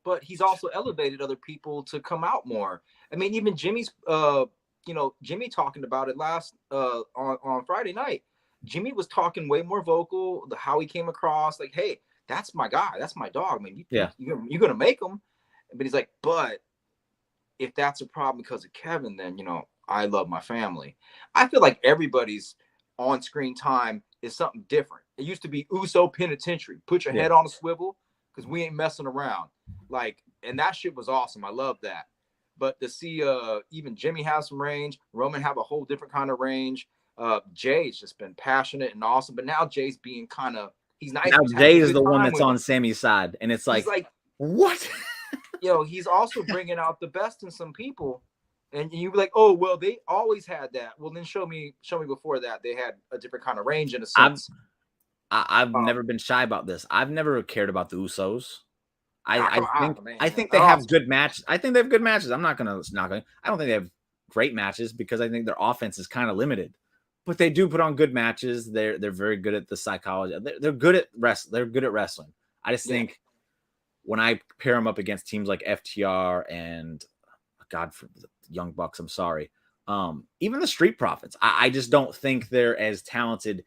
But he's also elevated other people to come out more. I mean, even Jimmy's, Jimmy talking about it last on Friday night. Jimmy was talking way more vocal, how he came across, like, hey, that's my guy, that's my dog, man. You're gonna make him. But he's like, but if that's a problem because of Kevin, then I love my family. I feel like everybody's on-screen time is something different. It used to be Uso Penitentiary. Put your head on a swivel, because we ain't messing around. Like, and that shit was awesome. I love that. But to see even Jimmy have some range, Roman have a whole different kind of range. Jay's just been passionate and awesome. But now Jay's being kind of, he's nice. Now Jay is the one that's on Sammy's side, and it's like what? He's also bringing out the best in some people. And you be like, oh, well, they always had that. Well, then show me before that they had a different kind of range in a sense. I've never been shy about this. I've never cared about the Usos. I think they have good matches. I think they have good matches. I'm not gonna knock it. I don't think they have great matches, because I think their offense is kind of limited. But they do put on good matches. They're very good at the psychology. They're good at They're good at wrestling. I just think when I pair them up against teams like FTR and God for the Young Bucks, I'm sorry. Even the Street Profits, I just don't think they're as talented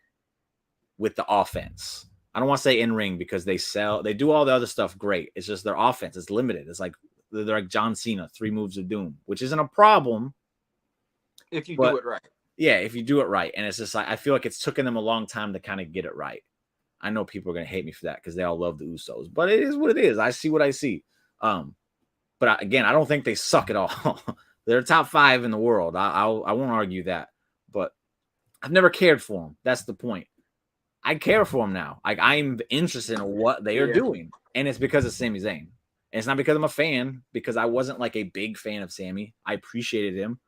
with the offense. I don't want to say in ring, because they do all the other stuff great. It's just their offense is limited. It's like they're like John Cena, 3 moves of doom, which isn't a problem if you do it right. Yeah, if you do it right. And it's just like, I feel like it's taken them a long time to kind of get it right. I know people are going to hate me for that, because they all love the Usos, but it is what it is. I see what I see. But again, I don't think they suck at all. They're top 5 in the world. I won't argue that, but I've never cared for them. That's the point. I care for them now. Like, I'm interested in what they are doing, and it's because of Sami Zayn. And it's not because I'm a fan, because I wasn't like a big fan of Sami. I appreciated him,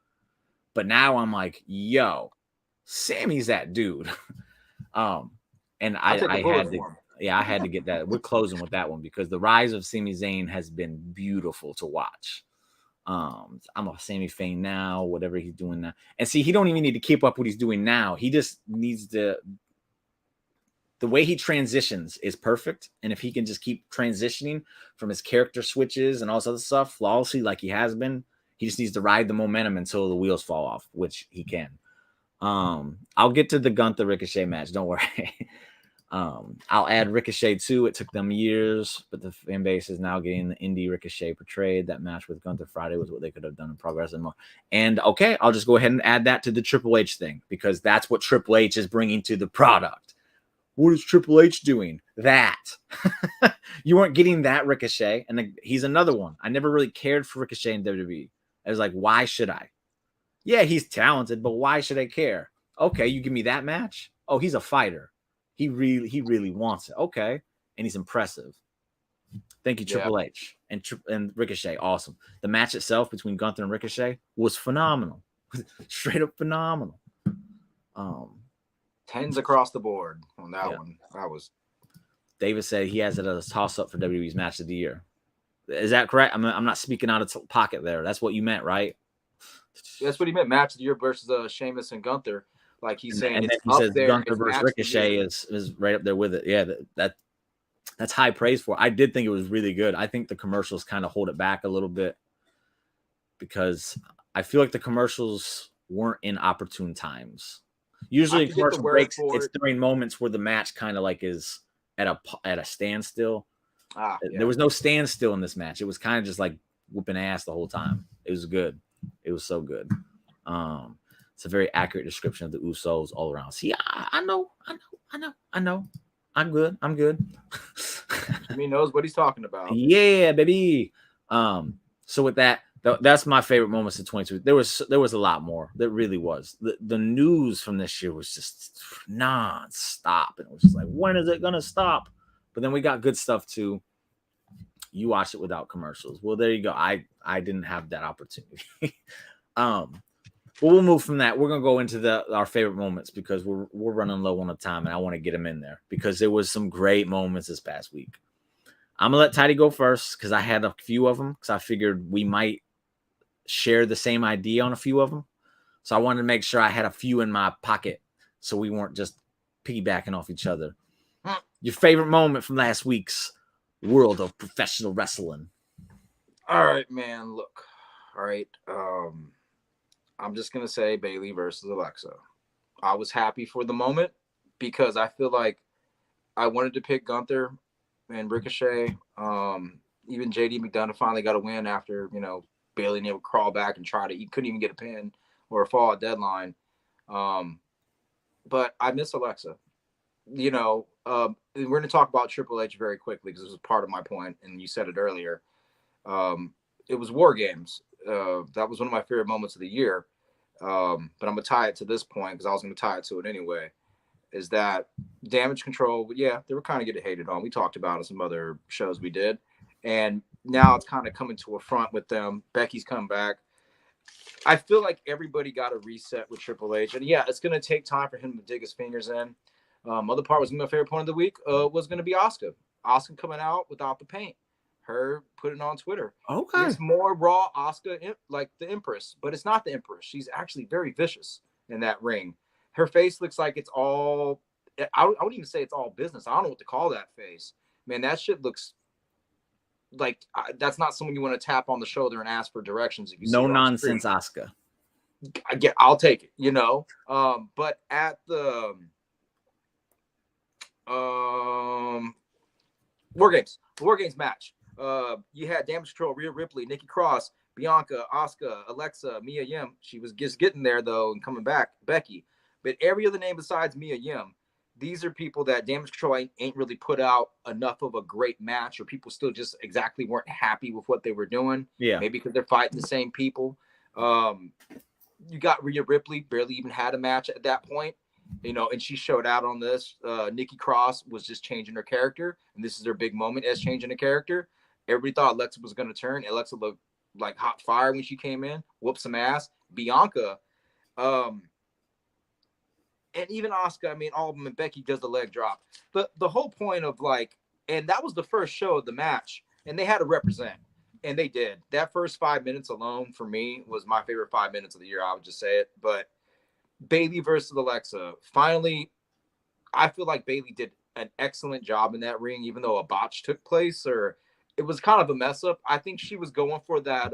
but now I'm like, yo, Sammy's that dude. And I Yeah, I had to get that. We're closing with that one because the rise of Sami Zayn has been beautiful to watch. I'm a Sami Zayn now, whatever he's doing now. And see, he don't even need to keep up what he's doing now. He just needs to. The way he transitions is perfect, and if he can just keep transitioning from his character switches and all this other stuff flawlessly, like he has been, he just needs to ride the momentum until the wheels fall off, which he can. I'll get to the Gunther Ricochet match. Don't worry. I'll add Ricochet too. It took them years, but the fan base is now getting the indie Ricochet portrayed. That match with Gunther Friday was what they could have done in Progress and more. And okay, I'll just go ahead and add that to the Triple H thing because that's what Triple H is bringing to the product. What is Triple H doing? That. You weren't getting that Ricochet, and he's another one. I never really cared for Ricochet in WWE. I was like, why should I? Yeah, he's talented, but why should I care? Okay, you give me that match. Oh, he's a fighter. He really wants it. Okay, and he's impressive. Thank you, Triple H and Ricochet. Awesome. The match itself between Gunther and Ricochet was phenomenal. Straight up phenomenal. Tens across the board on that one. That was. David said he has it as a toss up for WWE's match of the year. Is that correct? I'm not speaking out of pocket there. That's what you meant, right? That's what he meant. Match of the year versus Sheamus and Gunther. Like he's saying, and it's he up says there. Gunther versus Ricochet is right up there with it. Yeah, that's high praise for it. I did think it was really good. I think the commercials kind of hold it back a little bit because I feel like the commercials weren't in opportune times. Usually in commercial breaks, it's during moments where the match kind of like is at a standstill. There was no standstill in this match. It was kind of just like whooping ass the whole time. It was good. It was so good. It's a very accurate description of the Usos all around. See, I know. I'm good. He knows what he's talking about. Yeah, baby. So with that, that's my favorite moments of 22. There was a lot more. There really was. The news from this year was just non-stop. And it was just like, when is it gonna stop? But then we got good stuff too. You watched it without commercials. Well, there you go. I didn't have that opportunity. But we'll move from that. We're gonna go into our favorite moments because we're running low on the time, and I want to get them in there because there was some great moments this past week. I'm gonna let Tidey go first because I had a few of them because I figured we might share the same idea on a few of them. So I wanted to make sure I had a few in my pocket so we weren't just piggybacking off each other. Your favorite moment from last week's World of Professional Wrestling? All right, man. Look, all right. I'm just gonna say Bayley versus Alexa. I was happy for the moment because I feel like I wanted to pick Gunther and Ricochet. Even JD McDonough finally got a win after Bayley would crawl back and try to. He couldn't even get a pin or a fall at deadline. But I miss Alexa. We're going to talk about Triple H very quickly because this was part of my point, and you said it earlier. It was War Games. That was one of my favorite moments of the year. But I'm going to tie it to this point because I was going to tie it to it anyway. Is that Damage Control? Yeah, they were kind of getting hated on. We talked about it in some other shows we did. And now it's kind of coming to a front with them. Becky's come back. I feel like everybody got a reset with Triple H. And yeah, it's going to take time for him to dig his fingers in. Other part was my favorite point of the week was going to be Asuka. Asuka coming out without the paint. Her putting on Twitter. Okay. It's more raw Asuka, like the Empress, but it's not the Empress. She's actually very vicious in that ring. Her face looks like it's all, I wouldn't even say it's all business. I don't know what to call that face. Man, that shit looks like that's not someone you want to tap on the shoulder and ask for directions. If you no nonsense, Asuka. I'll take it, But at the War Games match, you had Damage Control, Rhea Ripley, Nikki Cross, Bianca, Asuka, Alexa, Mia Yim. She was just getting there though and coming back, Becky. But every other name besides Mia Yim, these are people that Damage Control ain't really put out enough of a great match, or people still just exactly weren't happy with what they were doing. Yeah. Maybe because they're fighting the same people. You got Rhea Ripley, barely even had a match at that point, and she showed out on this. Nikki Cross was just changing her character, and this is their big moment as changing the character. Everybody thought Alexa was going to turn. Alexa looked like hot fire when she came in, whooped some ass. Bianca, and even Asuka, I mean, all of them, and Becky does the leg drop. The whole point of like, and that was the first show of the match, and they had to represent, and they did. That first 5 minutes alone for me was my favorite 5 minutes of the year. I would just say it. But Bayley versus Alexa, finally, I feel like Bayley did an excellent job in that ring, even though a botch took place, or it was kind of a mess up. I think she was going for that.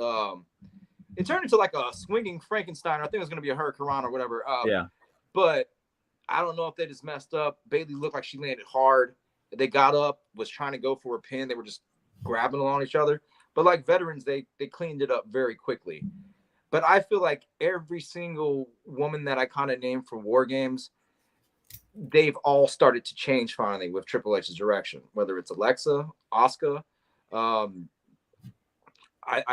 It turned into like a swinging Frankenstein. I think it was going to be a Hurricane or whatever. Yeah. But I don't know if they just messed up. Bayley looked like she landed hard. They got up, was trying to go for a pin. They were just grabbing along each other. But like veterans, they cleaned it up very quickly. But I feel like every single woman that I kind of named for War Games, they've all started to change finally with Triple H's direction. Whether it's Alexa, Asuka, I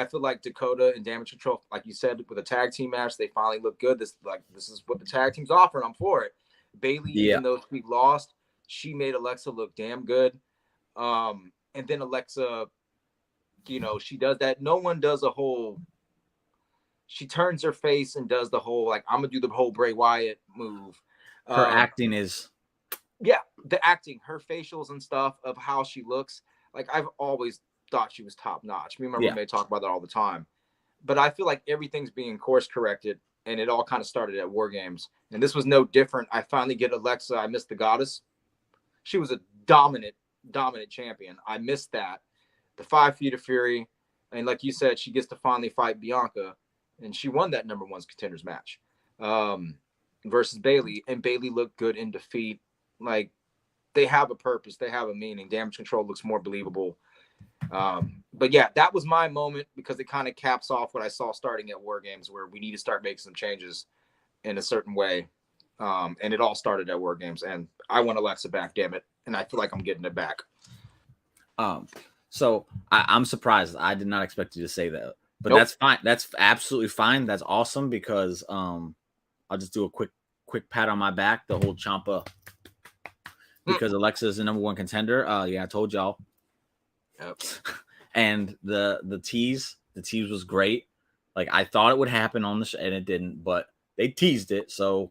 feel like Dakota and Damage Control, like you said, with a tag team match, they finally look good. This is what the tag team's offering. I'm for it. Bayley, even though we lost, she made Alexa look damn good. And then Alexa, she does that. No one does a whole. She turns her face and does the whole like I'm gonna do the whole Bray Wyatt move. Her acting is. Yeah, the acting, her facials and stuff of how she looks. Like I've always thought she was top notch. Me and my roommate talk about that all the time. But I feel like everything's being course corrected, and it all kind of started at War Games. And this was no different. I finally get Alexa. I missed the Goddess. She was a dominant champion. I missed that. The 5 Feet of Fury. And like you said, she gets to finally fight Bianca. And she won that number 1 contenders match versus Bayley. And Bayley looked good in defeat. Like, they have a purpose. They have a meaning. Damage Control looks more believable. But yeah, that was my moment because it kind of caps off what I saw starting at War Games, where we need to start making some changes in a certain way. And it all started at War Games, and I want Alexa back, damn it. And I feel like I'm getting it back. So I'm surprised. I did not expect you to say that, but That's fine. That's absolutely fine. That's awesome because, I'll just do a quick pat on my back, the whole Ciampa, because Alexa is the number 1 contender. Yeah, I told y'all. Yep. And the tease was great. Like I thought it would happen on the show, and it didn't, but they teased it, so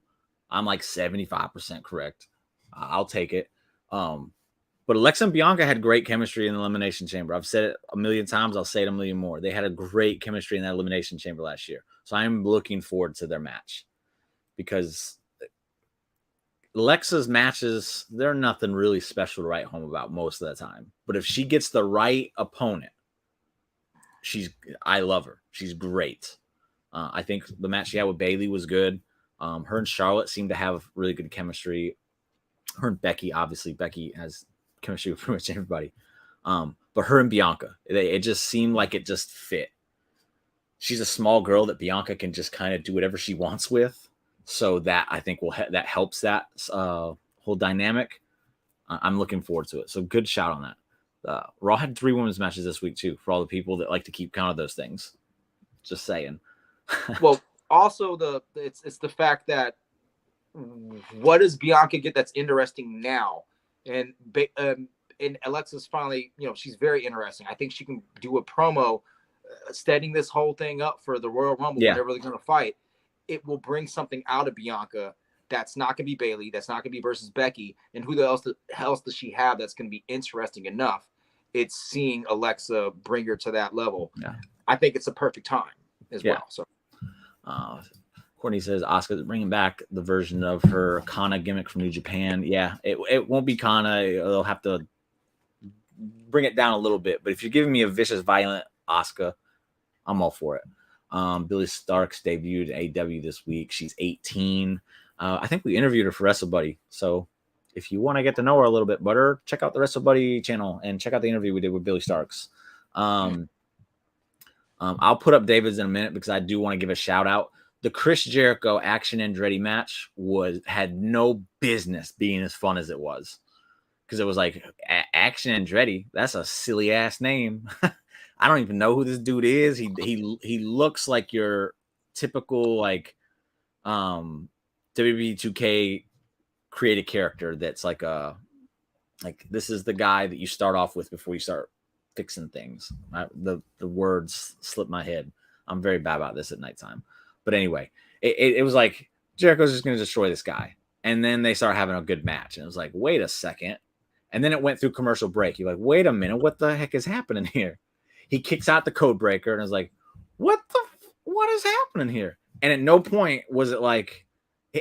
I'm like 75% correct. I'll take it. But Alexa and Bianca had great chemistry in the Elimination Chamber. I've said it a million times. I'll say it a million more. They had a great chemistry in that Elimination Chamber last year. So I'm looking forward to their match because Alexa's matches, they're nothing really special to write home about most of the time. But if she gets the right opponent, I love her. She's great. I think the match she had with Bayley was good. Her and Charlotte seem to have really good chemistry. Her and Becky, obviously, Becky has chemistry with pretty much everybody. But her and Bianca, it just seemed like it just fit. She's a small girl that Bianca can just kind of do whatever she wants with. So that I think that helps that whole dynamic. I'm looking forward to it. So good shout on that. Raw had 3 women's matches this week too, for all the people that like to keep count of those things. Just saying. Well, also it's the fact that what does Bianca get that's interesting now? And Alexa's finally, she's very interesting. I think she can do a promo setting this whole thing up for the Royal Rumble whenever they're going to fight. It will bring something out of Bianca that's not going to be Bayley, that's not going to be versus Becky, and who else does she have that's going to be interesting enough? It's seeing Alexa bring her to that level. Yeah. I think it's a perfect time as well. So, Courtney says Asuka's bringing back the version of her Kana gimmick from New Japan. Yeah, it won't be Kana. They'll have to bring it down a little bit. But if you're giving me a vicious, violent Asuka, I'm all for it. Billy Starks debuted AEW this week. She's 18. I think we interviewed her for WrestleBuddy. So if you want to get to know her a little bit better, check out the WrestleBuddy channel and check out the interview we did with Billy Starks. I'll put up David's in a minute because I do want to give a shout out. The Chris Jericho Action Andretti match had no business being as fun as it was, because it was like Action Andretti. That's a silly ass name. I don't even know who this dude is. He looks like your typical like WWE 2K created character that's like this is the guy that you start off with before you start fixing things. The words slip my head. I'm very bad about this at nighttime. But anyway, it was like Jericho's just going to destroy this guy. And then they started having a good match. And it was like, wait a second. And then it went through commercial break. You're like, wait a minute, what the heck is happening here? He kicks out the code breaker and is like, what is happening here? And at no point was it like,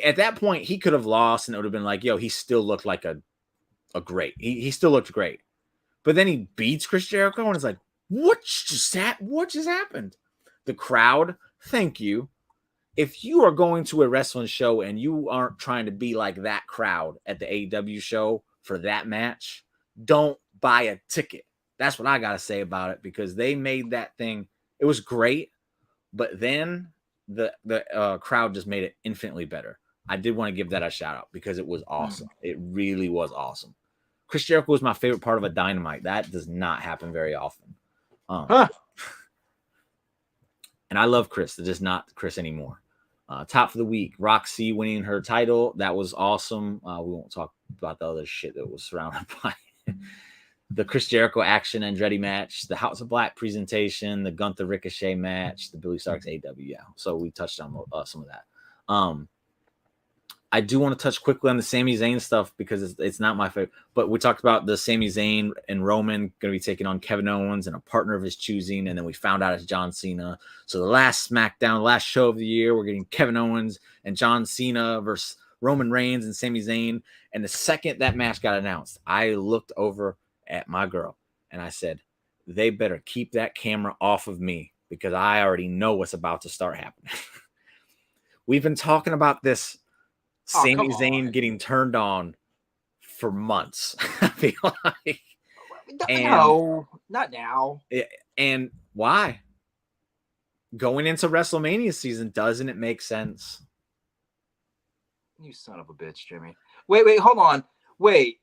at that point, he could have lost and it would have been like, yo, he still looked like a great. He still looked great. But then he beats Chris Jericho and it's like, what just happened? The crowd, thank you. If you are going to a wrestling show and you aren't trying to be like that crowd at the AEW show for that match, don't buy a ticket. That's what I got to say about it, because they made that thing. It was great, but then the crowd just made it infinitely better. I did want to give that a shout out because it was awesome. It really was awesome. Chris Jericho was my favorite part of a Dynamite. That does not happen very often. And I love Chris. It's just not Chris anymore. Top for the week, Roxy winning her title. That was awesome. We won't talk about the other shit that was surrounded by the Chris Jericho Action Andretti match, the House of Black presentation, the Gunther Ricochet match, the Billy Starks AW. Yeah, so we touched on some of that. I do want to touch quickly on the Sami Zayn stuff because it's not my favorite. But we talked about the Sami Zayn and Roman going to be taking on Kevin Owens and a partner of his choosing. And then we found out it's John Cena. So the last SmackDown, last show of the year, we're getting Kevin Owens and John Cena versus Roman Reigns and Sami Zayn. And the second that match got announced, I looked over at my girl and I said, they better keep that camera off of me because I already know what's about to start happening. We've been talking about this Sami Zayn getting turned on for months. I feel like. No, not now. And why? Going into WrestleMania season, doesn't it make sense? You son of a bitch, Jimmy. Wait, hold on. Wait.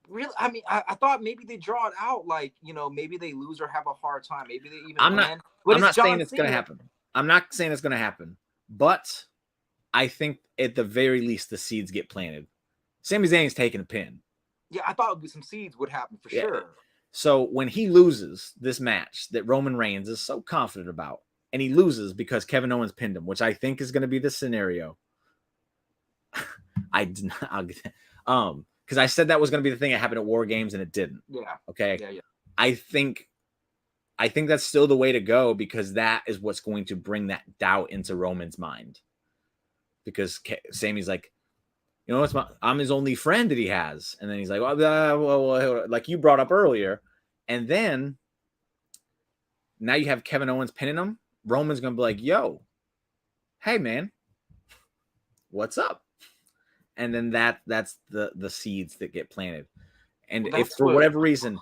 Really? I mean, I thought maybe they draw it out, like, maybe they lose or have a hard time. Maybe they even win. I'm not saying it's going to happen. I'm not saying it's going to happen. But I think at the very least the seeds get planted. Sami Zayn's taking a pin. Yeah, I thought some seeds would happen for sure. So when he loses this match that Roman Reigns is so confident about, and he loses because Kevin Owens pinned him, which I think is going to be the scenario. I did not, because I said that was going to be the thing that happened at War Games and it didn't. Yeah. Okay. Yeah. I think that's still the way to go because that is what's going to bring that doubt into Roman's mind. Because Sami's like, I'm his only friend that he has. And then he's like, well, like you brought up earlier. And then now you have Kevin Owens pinning him. Roman's going to be like, yo, hey, man, what's up? And then that's the seeds that get planted. And if for whatever reason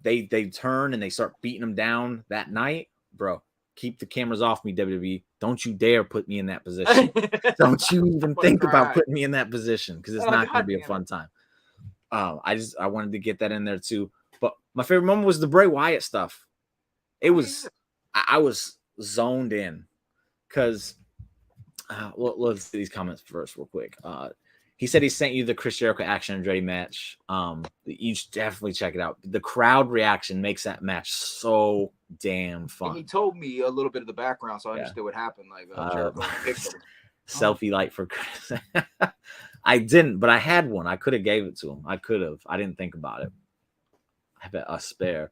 they turn and they start beating him down that night, bro, keep the cameras off me, WWE. Don't you dare put me in that position. Don't you even think about putting me in that position because it's not going to be a fun time. I wanted to get that in there too. But my favorite moment was the Bray Wyatt stuff. It was, I was zoned in because, let's see these comments first real quick. He said he sent you the Chris Jericho Action Andretti match. You should definitely check it out. The crowd reaction makes that match so damn fun. And he told me a little bit of the background, so I understood what happened. Like Jericho picked him. Selfie light for Chris. I didn't, but I had one. I could have gave it to him. I could have. I didn't think about it. I bet a spare.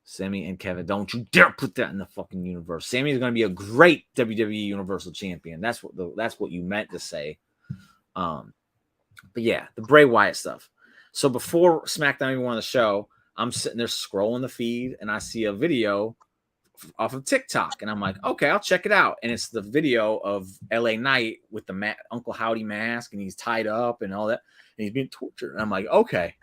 Sami and Kevin, don't you dare put that in the fucking universe. Sami is going to be a great WWE Universal Champion. That's what you meant to say. But yeah, the Bray Wyatt stuff. So before SmackDown even won the show, I'm sitting there scrolling the feed and I see a video off of TikTok and I'm like, okay, I'll check it out. And it's the video of LA Knight with the Uncle Howdy mask and he's tied up and all that. And he's being tortured. And I'm like, okay,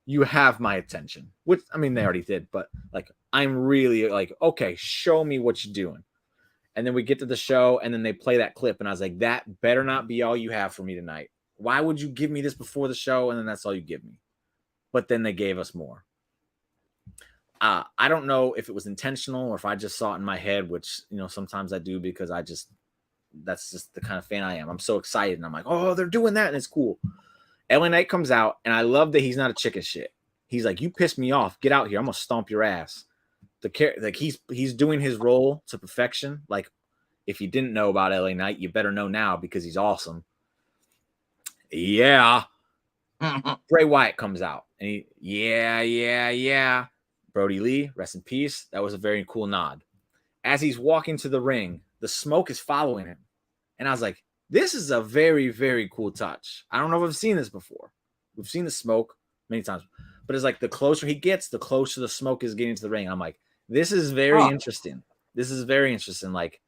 you have my attention, which I mean, they already did, but like, I'm really like, okay, show me what you're doing. And then we get to the show and then they play that clip. And I was like, that better not be all you have for me tonight. Why would you give me this before the show? And then that's all you give me. But then they gave us more. I don't know if it was intentional or if I just saw it in my head, which, sometimes I do because that's just the kind of fan I am. I'm so excited. And I'm like, oh, they're doing that. And it's cool. LA Knight comes out, and I love that he's not a chicken shit. He's like, you pissed me off. Get out here. I'm gonna stomp your ass. Like he's doing his role to perfection. Like If you didn't know about LA Knight, you better know now because he's awesome. Yeah. Bray Wyatt comes out and yeah. Brody Lee, rest in peace. That was a very cool nod. As he's walking to the ring, the smoke is following him. And I was like, this is a very, very cool touch. I don't know if I've seen this before. We've seen the smoke many times, but it's like the closer he gets, the closer the smoke is getting to the ring. I'm like, this is very interesting. This is very interesting. Like,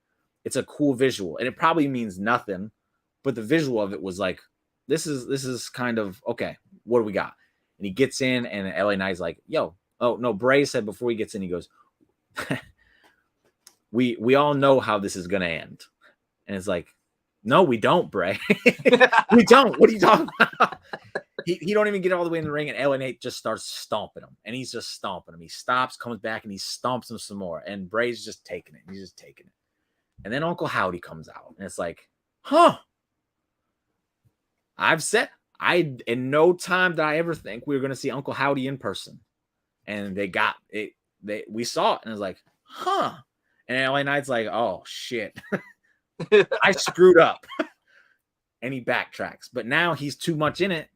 it's a cool visual, and it probably means nothing, but the visual of it was like, this is kind of okay. What do we got? And he gets in, and LA Knight's like, yo, oh no, Bray said before he gets in, he goes, we all know how this is gonna end, and it's like, no, we don't, Bray. We don't. What are you talking about? He don't even get all the way in the ring, and LA Knight just starts stomping him, and he's just stomping him. He stops, comes back, and he stomps him some more, and Bray's just taking it. He's just taking it. And then Uncle Howdy comes out, and it's like, huh. I've said, in no time did I ever think we were going to see Uncle Howdy in person. And they got it. We saw it, and I was like, huh. And LA Knight's like, oh, shit. I screwed up. And he backtracks. But now he's too much in it.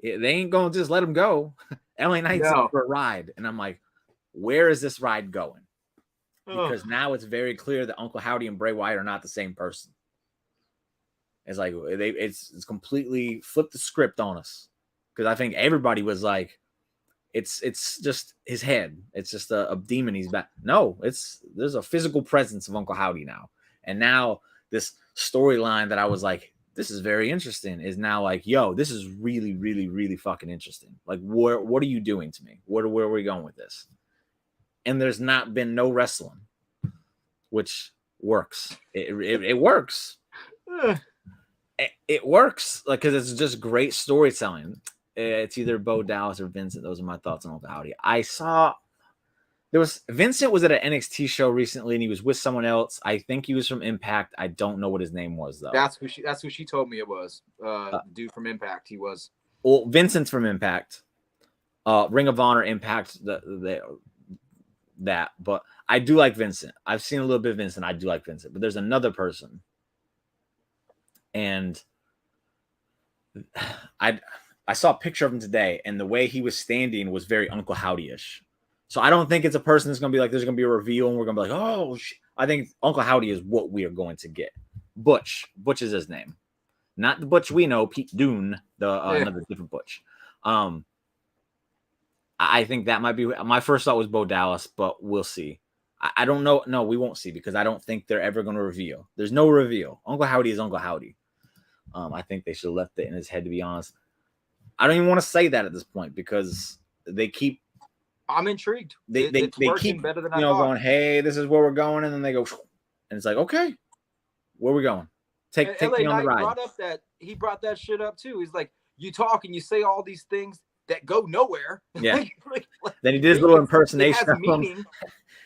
They ain't going to just let him go. LA Knight's up for a ride. And I'm like, where is this ride going? Because now it's very clear that Uncle Howdy and Bray Wyatt are not the same person. It's like it's completely flipped the script on us. Because I think everybody was like, it's just his head. It's just a demon he's back. No, there's a physical presence of Uncle Howdy now. And now this storyline that I was like, this is very interesting, is now like, yo, this is really, really, really fucking interesting. Like, what are you doing to me? Where are we going with this? And there's not been no wrestling, which works. It works. It works, like, because it's just great storytelling. It's either Bo Dallas or Vincent. Those are my thoughts on Uncle Howdy. I saw Vincent was at an NXT show recently, and he was with someone else. I think he was from Impact. I don't know what his name was though. That's who she told me it was. Dude from Impact. He was. Well, Vincent's from Impact. Ring of Honor, Impact. That, but I do like Vincent. I've seen a little bit of Vincent. I do like Vincent, but there's another person, and I saw a picture of him today, and the way he was standing was very Uncle Howdy-ish. So I don't think it's a person that's going to be like, there's going to be a reveal, and we're going to be like, oh, I think Uncle Howdy is what we are going to get. Butch is his name, not the Butch we know, Pete Dune, another different Butch. I think that might be my first thought was Bo Dallas, but we'll see. I don't know. No, we won't see because I don't think they're ever going to reveal. There's no reveal. Uncle Howdy is Uncle Howdy. I think they should have left it in his head, to be honest. I don't even want to say that at this point because they keep. I'm intrigued. They keep better than I thought. Going, hey, this is where we're going, and then they go, and it's like, okay, where are we going? Take me on the ride. He brought that shit up too. He's like, you talk and you say all these things that go nowhere. Yeah. Then he did his little impersonation. It has meaning,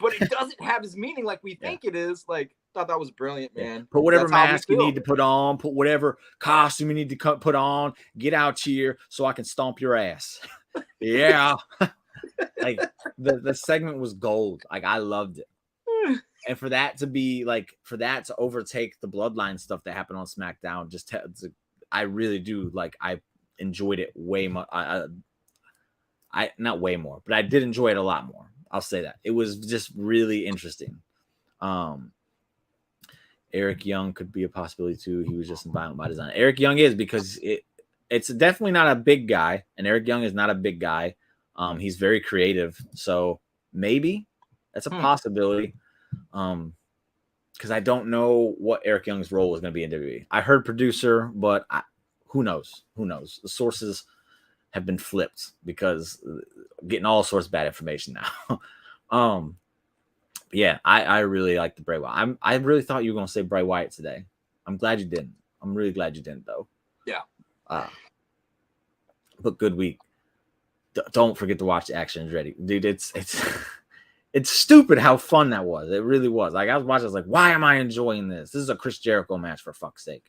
but it doesn't have his meaning like we think it is. Like, thought that was brilliant, man. Yeah. Put whatever mask you need to put on. Put whatever costume you need to put on. Get out here so I can stomp your ass. Yeah. Like the segment was gold. Like I loved it. And for that to overtake the bloodline stuff that happened on SmackDown, I really do like. I enjoyed it way much. I not way more, but I did enjoy it a lot more. I'll say that it was just really interesting. Eric Young could be a possibility too. He was just violent by design. Eric Young is because it's definitely not a big guy, and Eric Young is not a big guy. He's very creative, so maybe that's a possibility. Because I don't know what Eric Young's role is going to be in WWE. I heard producer, but who knows? Who knows? The sources have been flipped because getting all sorts of bad information now. Yeah, I really like the Bray Wyatt. I really thought you were going to say Bray Wyatt today. I'm glad you didn't. I'm really glad you didn't, though. Yeah. But good week. Don't forget to watch Action is Ready, dude. It's stupid how fun that was. It really was. Like I was watching, I was like, why am I enjoying this? This is a Chris Jericho match for fuck's sake.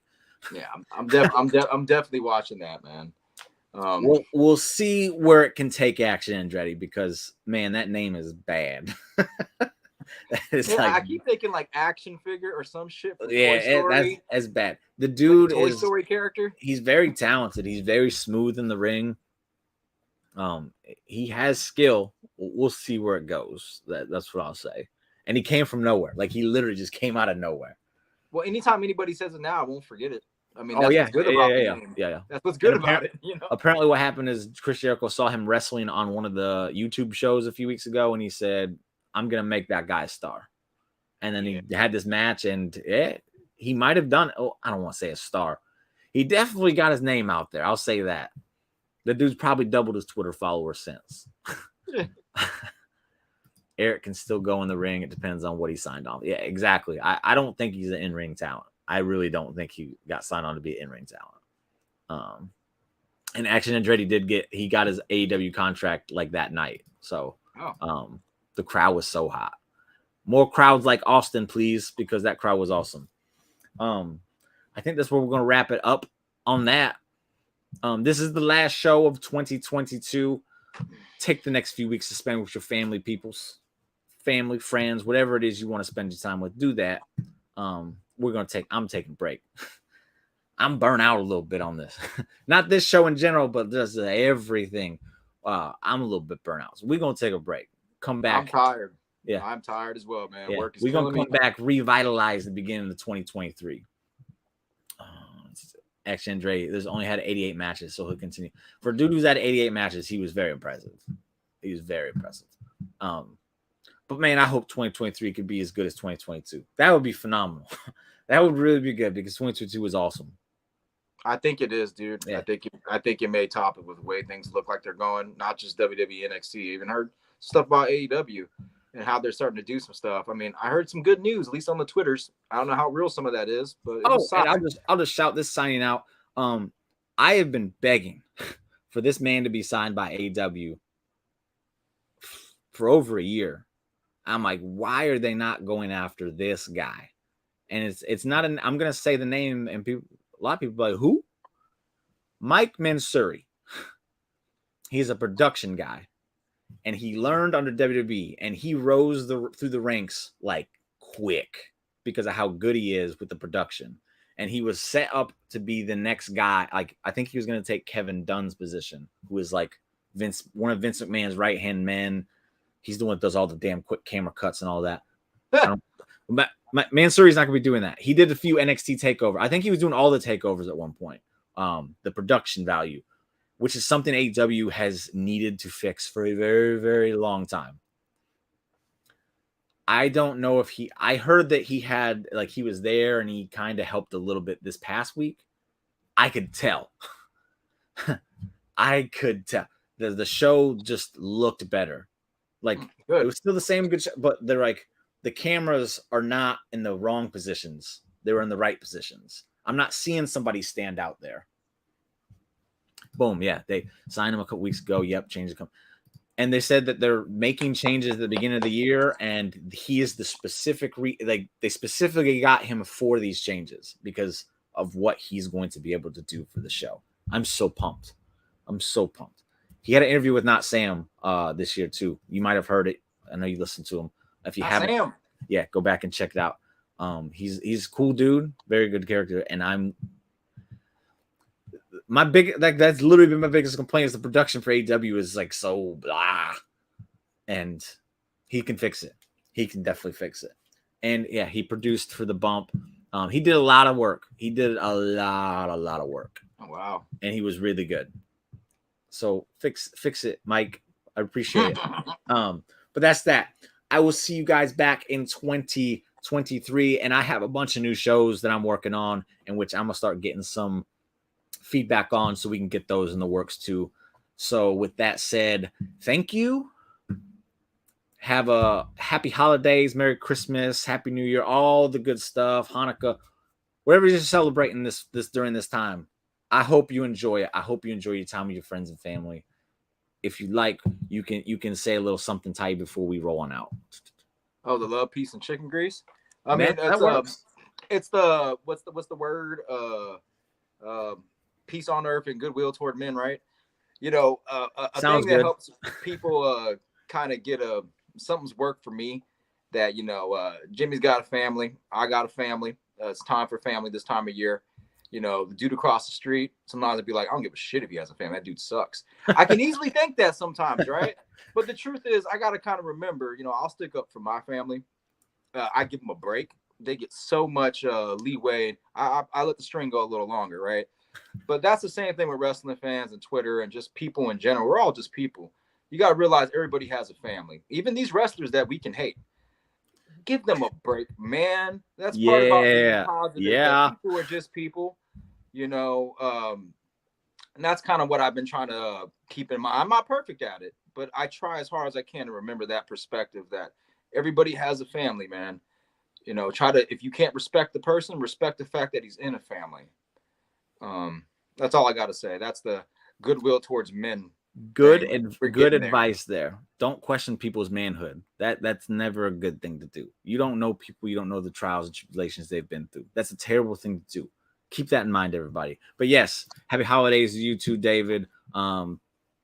Yeah, I'm definitely watching that, man. We'll see where it can take Action and Andretti because man, that name is bad. It's Yeah, like, I keep thinking like action figure or some shit from Toy yeah, Story, that's bad. The like a dude Toy is Story character. he's very talented. He's very smooth in the ring. Um, he has skill. We'll see where it goes. That's what I'll say. And he came from nowhere. Like he literally just came out of nowhere. Well, anytime anybody says it now, I won't forget it. I mean, Oh that's yeah, what's good yeah, yeah, about yeah, the yeah, name. yeah. Yeah. That's what's And good about it, you know. apparently, what happened is Chris Jericho saw him wrestling on one of the YouTube shows a few weeks ago, and he said, "I'm gonna make that guy a star." And then Yeah. he had this match, and he might have done. Oh, I don't want to say a star. He definitely got his name out there. I'll say that. The dude's probably doubled his Twitter followers since. Eric can still go in the ring. It depends on what he signed on. Yeah, exactly. I don't think he's an in-ring talent. I really don't think he got signed on to be an in-ring talent. And Action Andretti he got his AEW contract like that night. So the crowd was so hot. More crowds like Austin, please, because that crowd was awesome. I think that's where we're gonna wrap it up on that. This is the last show of 2022. Take the next few weeks to spend with your family, family, friends, whatever it is you want to spend your time with. Do that. I'm taking a break. I'm burnt out a little bit on this. Not this show in general, but just everything. I'm a little bit burnt out. So we're gonna take a break. Come back. I'm tired. Yeah. I'm tired as well, man. Yeah. Work is we're gonna killing come me. back, revitalize the beginning of 2023. Action Andre, there's only had 88 matches, so he'll continue. For a dude who's had 88 matches, he was very impressive. He was very impressive. But man, I hope 2023 could be as good as 2022. That would be phenomenal. That would really be good because 2022 was awesome. I think it is, dude. Yeah. I think it may top it with the way things look like they're going. Not just WWE, NXT. Even heard stuff about AEW and how they're starting to do some stuff. I mean, I heard some good news, at least on the Twitters. I don't know how real some of that is, but and I'll just shout this signing out. I have been begging for this man to be signed by AEW for over a year. I'm like, why are they not going after this guy? And it's not an. I'm gonna say the name, and a lot of people are like, who? Mike Mansouri. He's a production guy, and he learned under WWE, and he rose through the ranks like quick because of how good he is with the production. And he was set up to be the next guy. Like I think he was going to take Kevin Dunn's position, who is like one of Vince McMahon's right hand men. He's the one that does all the damn quick camera cuts and all that. Mansouri's not going to be doing that. He did a few NXT takeovers. I think he was doing all the takeovers at one point. The production value, which is something AEW has needed to fix for a very, very long time. I don't know if I heard that he was there and he kind of helped a little bit this past week. I could tell. I could tell. The show just looked better. Like good. It was still the same good show, but they're like, the cameras are not in the wrong positions. They were in the right positions. I'm not seeing somebody stand out there. Boom. Yeah. They signed him a couple weeks ago. Yep. Change the and they said that they're making changes at the beginning of the year, and he is the specific they specifically got him for these changes because of what he's going to be able to do for the show. I'm so pumped. He had an interview with Not Sam this year too. You might have heard it. I know you listened to him. If you haven't, Sam. Yeah, go back and check it out. He's a cool dude, very good character, and that's literally been my biggest complaint is the production for AEW is like so blah, and he can fix it. He can definitely fix it. And yeah, he produced for the bump. He did a lot of work. He did a lot of work. Oh, wow. And he was really good. So fix it, Mike. I appreciate it. But that's that. I will see you guys back in 2023, and I have a bunch of new shows that I'm working on, in which I'm gonna start getting some feedback on so we can get those in the works too. So with that said, thank you. Have a happy holidays, Merry Christmas, Happy New Year, all the good stuff, Hanukkah, whatever you're celebrating this during this time. I hope you enjoy it. I hope you enjoy your time with your friends and family. If you like, you can say a little something tight before we roll on out. Oh, the love, peace, and chicken grease. I mean, that works. It's the what's the word? Peace on earth and goodwill toward men, right? You know, a thing that helps people kind of get something's worked for me that, Jimmy's got a family, I got a family. It's time for family this time of year. The dude across the street, sometimes I'd be like, I don't give a shit if he has a family. That dude sucks. I can easily think that sometimes, right? But the truth is, I got to kind of remember, I'll stick up for my family. I give them a break. They get so much leeway. I let the string go a little longer, right? But that's the same thing with wrestling fans and Twitter and just people in general. We're all just people. You got to realize everybody has a family. Even these wrestlers that we can hate, give them a break, man. That's part about being Yeah. positive. That Yeah. people are just people, and that's kind of what I've been trying to keep in mind. I'm not perfect at it, but I try as hard as I can to remember that perspective that everybody has a family, man. Try to, if you can't respect the person, respect the fact that he's in a family. That's all I got to say. That's the goodwill towards men Good thing. and We're good getting there. advice there. Don't question people's manhood. That's never a good thing to do. You don't know people, you don't know the trials and tribulations they've been through. That's a terrible thing to do. Keep that in mind, everybody. But yes, happy holidays to you too, David.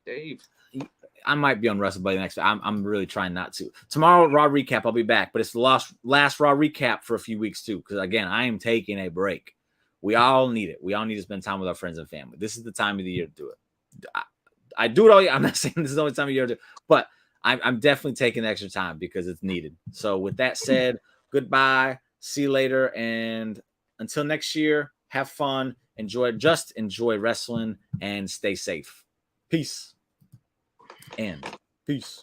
Dave. I might be on Wrestle Buddy next. I'm really trying not to. Tomorrow, Raw recap. I'll be back, but it's the last Raw recap for a few weeks too. Because again, I am taking a break. We all need it. We all need to spend time with our friends and family. This is the time of the year to do it. I do it all year. I'm not saying this is the only time of year to do it, but I'm definitely taking extra time because it's needed. So with that said, goodbye. See you later, and until next year, have fun. Enjoy wrestling and stay safe. Peace. And peace.